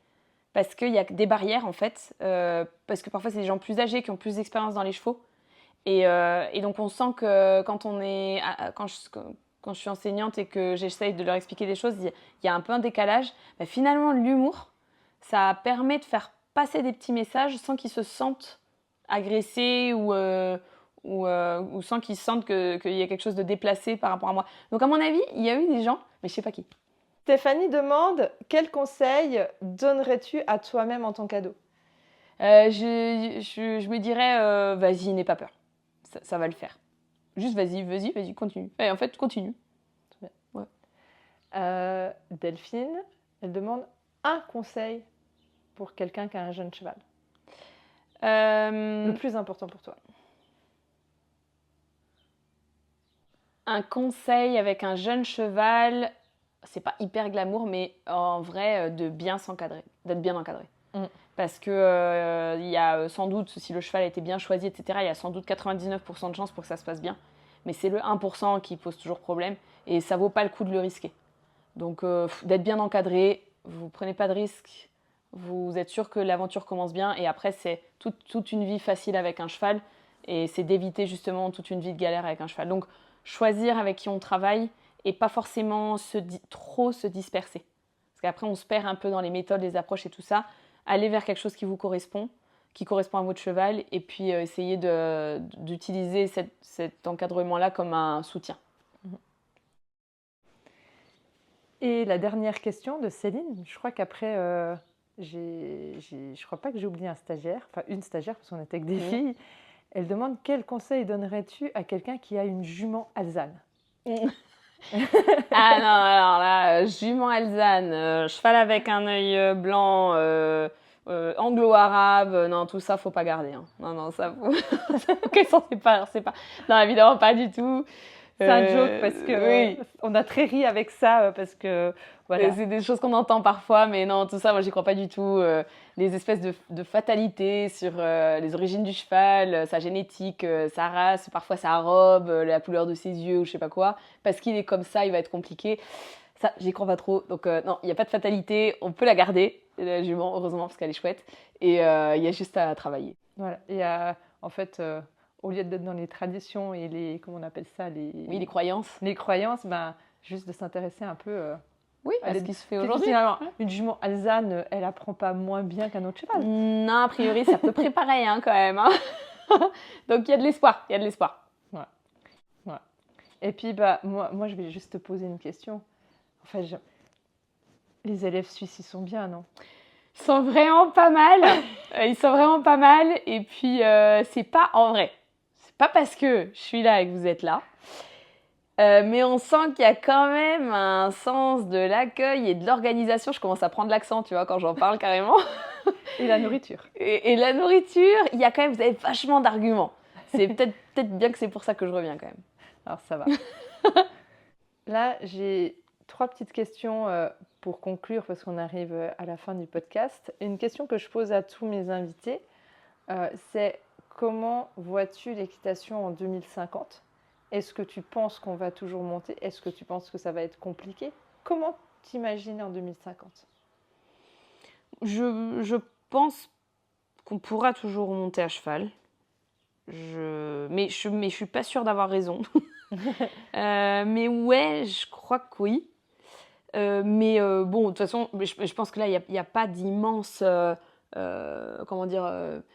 parce qu'il y a des barrières en fait, parce que parfois c'est des gens plus âgés qui ont plus d'expérience dans les chevaux, et donc on sent que quand je suis enseignante et que j'essaye de leur expliquer des choses, il y a un peu un décalage. Finalement, l'humour, ça permet de faire passer des petits messages sans qu'ils se sentent agressés ou sans qu'ils sentent qu'il y a quelque chose de déplacé par rapport à moi. Donc à mon avis, il y a eu des gens, mais je sais pas qui. Stéphanie demande, quel conseil donnerais-tu à toi-même en tant qu'ado? Je me dirais, vas-y, n'aie pas peur. Ça va le faire. Juste vas-y, continue. Et en fait, continue. Ouais. Delphine, elle demande un conseil pour quelqu'un qui a un jeune cheval. Le plus important pour toi? Un conseil avec un jeune cheval, c'est pas hyper glamour, mais en vrai, de bien s'encadrer, d'être bien encadré. Parce que il y a sans doute, si le cheval a été bien choisi, etc., il y a sans doute 99% de chances pour que ça se passe bien. Mais c'est le 1% qui pose toujours problème et ça vaut pas le coup de le risquer. Donc d'être bien encadré, vous prenez pas de risques, vous êtes sûr que l'aventure commence bien et après c'est toute une vie facile avec un cheval et c'est d'éviter justement toute une vie de galère avec un cheval. Donc choisir avec qui on travaille et pas forcément trop se disperser. Parce qu'après on se perd un peu dans les méthodes, les approches et tout ça. Allez vers quelque chose qui vous correspond, qui correspond à votre cheval et puis essayez d'utiliser cet encadrement-là comme un soutien. Et la dernière question de Céline, je crois qu'après, je crois pas que j'ai oublié un stagiaire, enfin une stagiaire parce qu'on était avec des filles. Elle demande quel conseil donnerais-tu à quelqu'un qui a une jument alezane? Ah non, alors là, jument alezane, cheval avec un œil blanc, anglo-arabe, non, tout ça, faut pas garder. Hein. Non, ça faut. C'est pas. Non, évidemment, pas du tout. C'est un joke parce que oui. on a très ri avec ça parce que voilà. C'est des choses qu'on entend parfois, mais non, tout ça, moi, j'y crois pas du tout. Les espèces de fatalités sur les origines du cheval, sa génétique, sa race, parfois sa robe, la couleur de ses yeux ou je sais pas quoi. Parce qu'il est comme ça, il va être compliqué. Ça, j'y crois pas trop. Donc non, il n'y a pas de fatalité. On peut la garder, la jument, heureusement, parce qu'elle est chouette. Et il y a juste à travailler. Voilà. Et en fait, au lieu d'être dans les traditions et les, comment on appelle ça, Oui, les croyances. Les croyances, ben, juste de s'intéresser un peu. Oui, à ce qui se fait aujourd'hui. Une jument alezane, elle apprend pas moins bien qu'un autre cheval. Non, a priori, c'est à peu près pareil hein, quand même. Hein. Donc il y a de l'espoir, il y a de l'espoir. Ouais. Ouais. Et puis, bah, moi, je vais juste te poser une question. Enfin, les élèves suisses, ils sont bien, non? Ils sont vraiment pas mal. Ils sont vraiment pas mal. Et puis, c'est pas en vrai. C'est pas parce que je suis là et que vous êtes là. Mais on sent qu'il y a quand même un sens de l'accueil et de l'organisation. Je commence à prendre l'accent, tu vois, quand j'en parle carrément. Et la nourriture. Et la nourriture, il y a quand même, vous avez vachement d'arguments. C'est peut-être bien que c'est pour ça que je reviens quand même. Alors ça va. Là, j'ai 3 petites questions pour conclure parce qu'on arrive à la fin du podcast. Une question que je pose à tous mes invités, c'est comment vois-tu l'équitation en 2050? Est-ce que tu penses qu'on va toujours monter? Est-ce que tu penses que ça va être compliqué? Comment t'imagines en 2050? Je pense qu'on pourra toujours monter à cheval. Mais je suis pas sûre d'avoir raison. Mais ouais, je crois que oui. Mais bon, de toute façon, je pense que là, il n'y a pas d'immense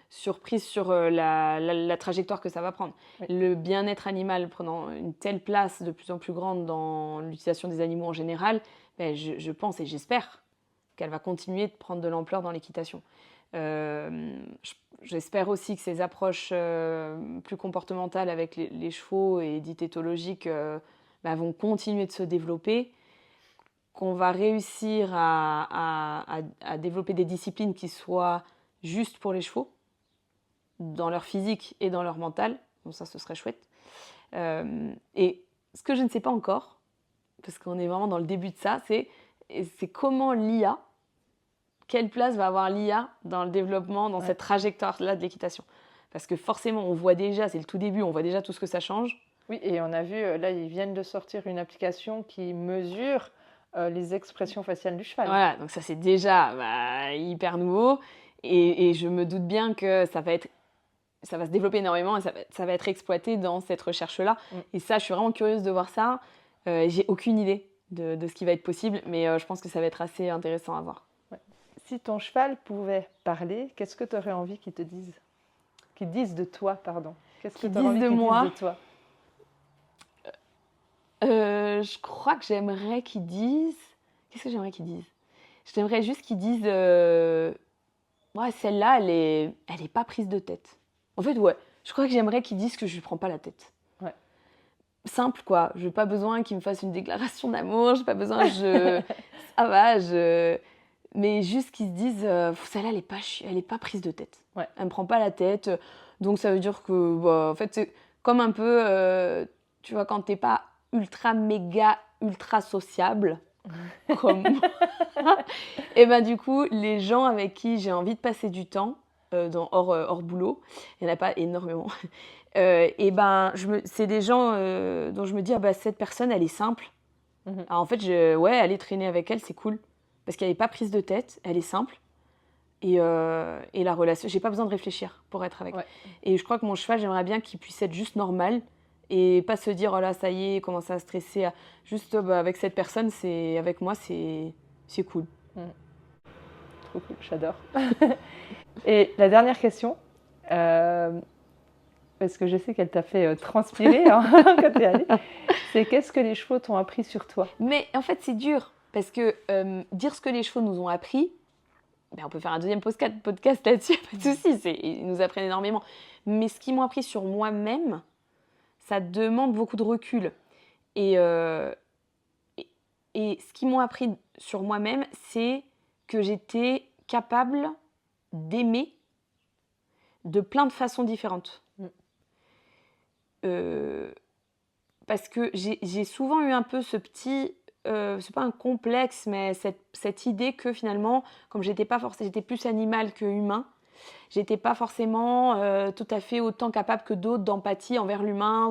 surprise sur la trajectoire que ça va prendre. Oui. Le bien-être animal prenant une telle place de plus en plus grande dans l'utilisation des animaux en général, ben, je pense et j'espère qu'elle va continuer de prendre de l'ampleur dans l'équitation. J'espère aussi que ces approches plus comportementales avec les chevaux et dites éthologiques vont continuer de se développer, qu'on va réussir à développer des disciplines qui soient justes pour les chevaux, dans leur physique et dans leur mental. Bon, ça, ce serait chouette. Et ce que je ne sais pas encore, parce qu'on est vraiment dans le début de ça, c'est comment l'IA, quelle place va avoir l'IA dans le développement, dans cette trajectoire-là de l'équitation. Parce que forcément, on voit déjà, c'est le tout début, on voit déjà tout ce que ça change. Oui, et on a vu, là, ils viennent de sortir une application qui mesure les expressions faciales du cheval. Voilà, donc ça c'est déjà hyper nouveau. Et je me doute bien que ça va se développer énormément et ça va être exploité dans cette recherche-là. Et ça, je suis vraiment curieuse de voir ça. J'ai aucune idée de ce qui va être possible, mais je pense que ça va être assez intéressant à voir. Ouais. Si ton cheval pouvait parler, qu'est-ce que tu aurais envie qu'il te dise? Qu'il dise de toi, pardon. Qu'est-ce que tu aurais envie qu'il dise de toi? Je crois que j'aimerais qu'ils disent... Qu'est-ce que j'aimerais qu'ils disent? J'aimerais juste qu'ils disent... Ouais, celle-là, elle est pas prise de tête. En fait, ouais. Je crois que j'aimerais qu'ils disent que je lui prends pas la tête. Ouais. Simple, quoi. Je n'ai pas besoin qu'ils me fassent une déclaration d'amour. J'ai pas besoin... Ça va, mais juste qu'ils se disent celle-là, elle est pas prise de tête. Ouais. Elle me prend pas la tête. Donc ça veut dire que, en fait, c'est comme un peu, tu vois, quand t'es pas ultra, méga, ultra sociable, comme et ben du coup, les gens avec qui j'ai envie de passer du temps, hors boulot, il n'y en a pas énormément, et ben c'est des gens dont je me dis, cette personne, elle est simple. Alors en fait, aller traîner avec elle, c'est cool, parce qu'elle n'est pas prise de tête, elle est simple. Et la relation, j'ai pas besoin de réfléchir pour être avec. Ouais. Et je crois que mon cheval, j'aimerais bien qu'il puisse être juste normal et pas se dire, oh là, ça y est, commencer à stresser. Juste avec cette personne, avec moi, c'est cool. Trop cool, j'adore. Et la dernière question, parce que je sais qu'elle t'a fait transpirer quand t'es allée, c'est qu'est-ce que les chevaux t'ont appris sur toi? Mais en fait, c'est dur, parce que dire ce que les chevaux nous ont appris, on peut faire un deuxième podcast là-dessus, pas de souci, ils nous apprennent énormément. Mais ce qu'ils m'ont appris sur moi-même, ça demande beaucoup de recul. Et ce qu'ils m'ont appris sur moi-même, c'est que j'étais capable d'aimer de plein de façons différentes. Parce que j'ai souvent eu un peu ce petit... c'est pas un complexe, mais cette idée que finalement, comme j'étais plus animal que humain, j'étais pas forcément tout à fait autant capable que d'autres d'empathie envers l'humain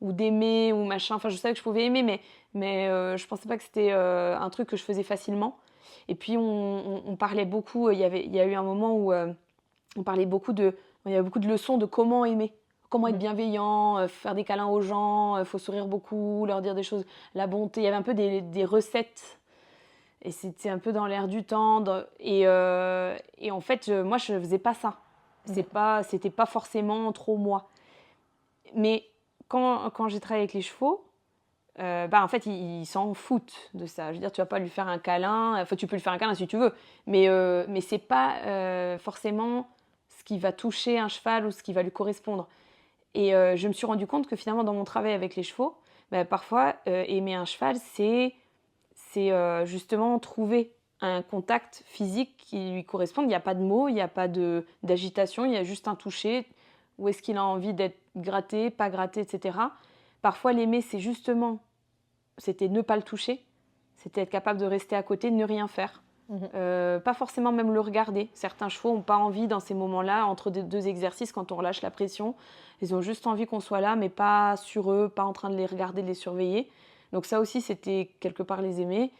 ou d'aimer ou machin. Enfin, je savais que je pouvais aimer, mais je pensais pas que c'était un truc que je faisais facilement. Et puis on parlait beaucoup. Il y a eu un moment où on parlait beaucoup il y avait beaucoup de leçons de comment aimer. Comment être bienveillant, faire des câlins aux gens, faut sourire beaucoup, leur dire des choses, la bonté. Il y avait un peu des recettes. Et c'était un peu dans l'air du temps. Et en fait, moi, je ne faisais pas ça. C'était pas forcément trop moi. Mais quand j'ai travaillé avec les chevaux, en fait, ils s'en foutent de ça. Je veux dire, tu vas pas lui faire un câlin. Enfin, tu peux lui faire un câlin si tu veux. Mais c'est pas forcément ce qui va toucher un cheval ou ce qui va lui correspondre. Et je me suis rendu compte que finalement, dans mon travail avec les chevaux, parfois, aimer un cheval, c'est justement trouver un contact physique qui lui corresponde. Il n'y a pas de mots, il n'y a pas d'agitation, il y a juste un toucher. Où est-ce qu'il a envie d'être gratté, pas gratté, etc. Parfois, l'aimer, c'était ne pas le toucher. C'était être capable de rester à côté, de ne rien faire. Pas forcément même le regarder. Certains chevaux n'ont pas envie dans ces moments-là, entre deux exercices, quand on relâche la pression. Ils ont juste envie qu'on soit là, mais pas sur eux, pas en train de les regarder, de les surveiller. Donc ça aussi, c'était quelque part les aimer.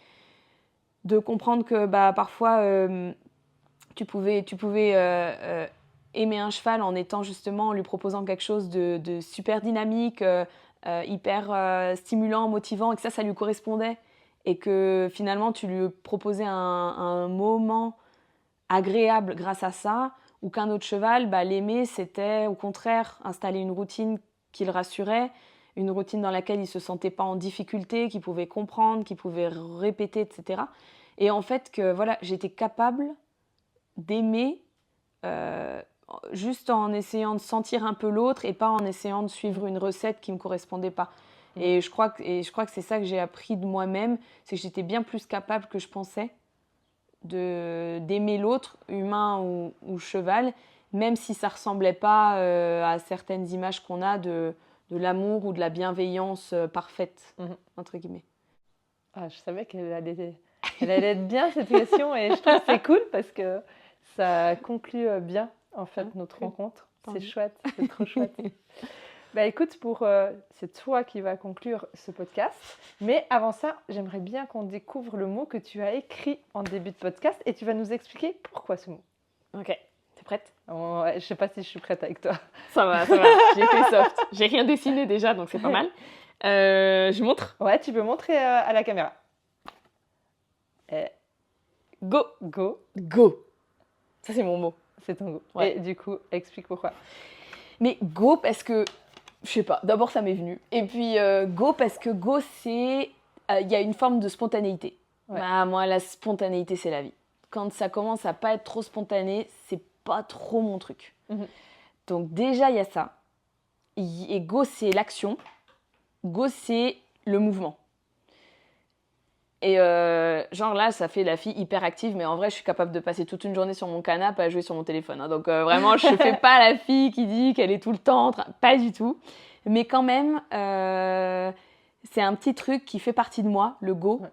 De comprendre que parfois, tu pouvais aimer un cheval en en lui proposant quelque chose de super dynamique, hyper stimulant, motivant, et que ça lui correspondait. Et que finalement, tu lui proposais un moment agréable grâce à ça, ou qu'un autre cheval, l'aimer, c'était au contraire installer une routine qui le rassurait, une routine dans laquelle il ne se sentait pas en difficulté, qu'il pouvait comprendre, qu'il pouvait répéter, etc. Et en fait, j'étais capable d'aimer juste en essayant de sentir un peu l'autre et pas en essayant de suivre une recette qui ne me correspondait pas. Et je crois que c'est ça que j'ai appris de moi-même, c'est que j'étais bien plus capable que je pensais d'aimer l'autre, humain ou cheval, même si ça ne ressemblait pas à certaines images qu'on a de l'amour ou de la bienveillance parfaite, entre guillemets. Ah, je savais qu'elle allait être bien cette question et je trouve que c'est cool parce que ça conclut bien en fait notre rencontre. C'est chouette, c'est trop chouette. Écoute, c'est toi qui vas conclure ce podcast. Mais avant ça, j'aimerais bien qu'on découvre le mot que tu as écrit en début de podcast et tu vas nous expliquer pourquoi ce mot. Ok, t'es prête? Je sais pas si je suis prête avec toi. Ça va, j'ai fait soft. J'ai rien dessiné déjà, donc c'est pas mal. Je montre? Ouais, tu peux montrer à la caméra. Go. Go. Go. Ça, c'est mon mot. C'est ton go. Ouais. Et du coup, explique pourquoi. Mais go parce que, je sais pas, d'abord ça m'est venu. Et puis go parce que go, c'est... Il y a une forme de spontanéité. Ouais. Moi, la spontanéité, c'est la vie. Quand ça commence à pas être trop spontané, c'est pas trop mon truc. Donc déjà, il y a ça. Et go, c'est l'action. Go, c'est le mouvement. Et genre là, ça fait la fille hyper active, mais en vrai, je suis capable de passer toute une journée sur mon canapé à jouer sur mon téléphone. Hein. Donc vraiment, je fais pas la fille qui dit qu'elle est tout le temps en train... Pas du tout. Mais quand même, c'est un petit truc qui fait partie de moi, le go. Ouais.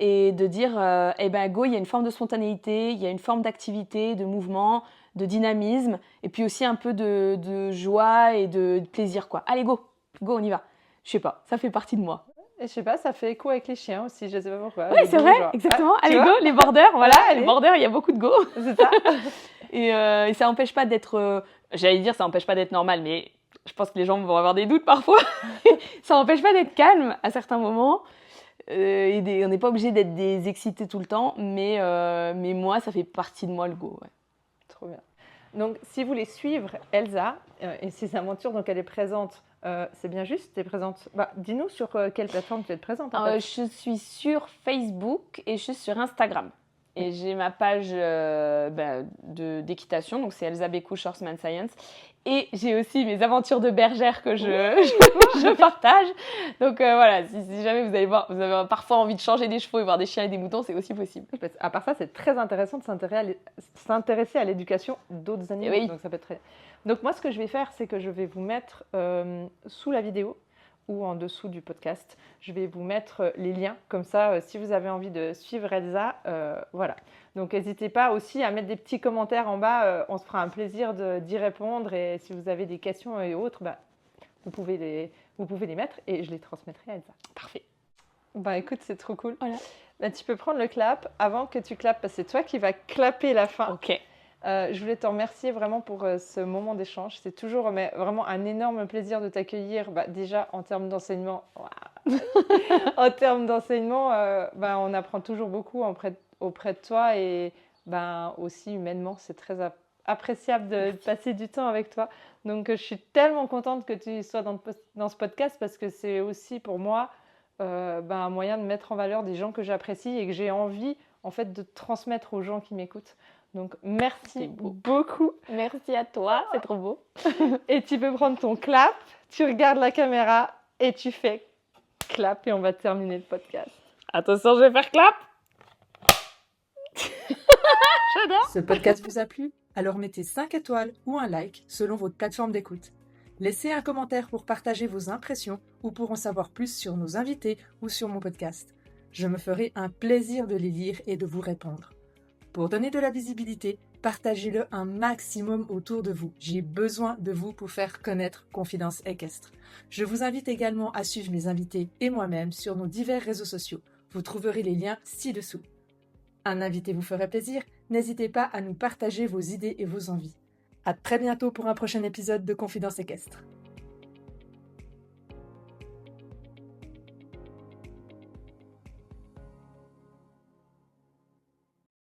Et de dire, eh ben go, il y a une forme de spontanéité, il y a une forme d'activité, de mouvement, de dynamisme, et puis aussi un peu de joie et de plaisir, quoi. Allez, go, on y va. Je sais pas, ça fait partie de moi. Et je sais pas, ça fait écho avec les chiens aussi, je sais pas pourquoi. Ouais, c'est vrai, genre... exactement. tu Allez, vois go, les bordeurs, voilà, allez. les bordeurs, il y a beaucoup de go. C'est ça. Et ça n'empêche pas d'être, j'allais dire, ça n'empêche pas d'être normal, mais je pense que les gens vont avoir des doutes parfois. Ça n'empêche pas d'être calme à certains moments. On n'est pas obligé d'être des excités tout le temps, mais moi, ça fait partie de moi le go. Ouais. Trop bien. Donc, si vous voulez suivre Elsa et ses aventures, donc elle est présente, c'est bien juste, tu es présente. Dis-nous sur quelle plateforme tu es présente en fait. Je suis sur Facebook et je suis sur Instagram. Et j'ai ma page d'équitation, donc c'est Elsa Bécouche Horseman Science. Et j'ai aussi mes aventures de bergère que je partage. Donc voilà, si jamais vous allez voir, vous avez parfois envie de changer des chevaux et voir des chiens et des moutons, c'est aussi possible. À part ça, c'est très intéressant de s'intéresser à l'éducation d'autres animaux. Oui. Donc, ça peut être très... Donc moi, ce que je vais faire, c'est que je vais vous mettre sous la vidéo ou en dessous du podcast, je vais vous mettre les liens. Comme ça, si vous avez envie de suivre Elsa, voilà. Donc n'hésitez pas aussi à mettre des petits commentaires en bas. On se fera un plaisir d'y répondre. Et si vous avez des questions et autres, vous pouvez les mettre et je les transmettrai à Elsa. Parfait. Écoute, c'est trop cool. Voilà. Tu peux prendre le clap avant que tu clapes, parce que c'est toi qui vas clapper la fin. Ok. Je voulais te remercier vraiment pour ce moment d'échange. C'est toujours vraiment un énorme plaisir de t'accueillir. Déjà, en termes d'enseignement, on apprend toujours beaucoup auprès de toi et aussi humainement, c'est très appréciable de passer du temps avec toi. Donc, je suis tellement contente que tu sois dans ce podcast parce que c'est aussi pour moi un moyen de mettre en valeur des gens que j'apprécie et que j'ai envie en fait de transmettre aux gens qui m'écoutent. Donc, merci beaucoup. Merci à toi, c'est trop beau. Et tu peux prendre ton clap, tu regardes la caméra et tu fais clap et on va terminer le podcast. Attention, je vais faire clap. J'adore. Ce podcast vous a plu? Alors mettez 5 étoiles ou un like selon votre plateforme d'écoute. Laissez un commentaire pour partager vos impressions ou pour en savoir plus sur nos invités ou sur mon podcast. Je me ferai un plaisir de les lire et de vous répondre. Pour donner de la visibilité, partagez-le un maximum autour de vous. J'ai besoin de vous pour faire connaître Confidence Équestre. Je vous invite également à suivre mes invités et moi-même sur nos divers réseaux sociaux. Vous trouverez les liens ci-dessous. Un invité vous ferait plaisir? N'hésitez pas à nous partager vos idées et vos envies. À très bientôt pour un prochain épisode de Confidence Équestre.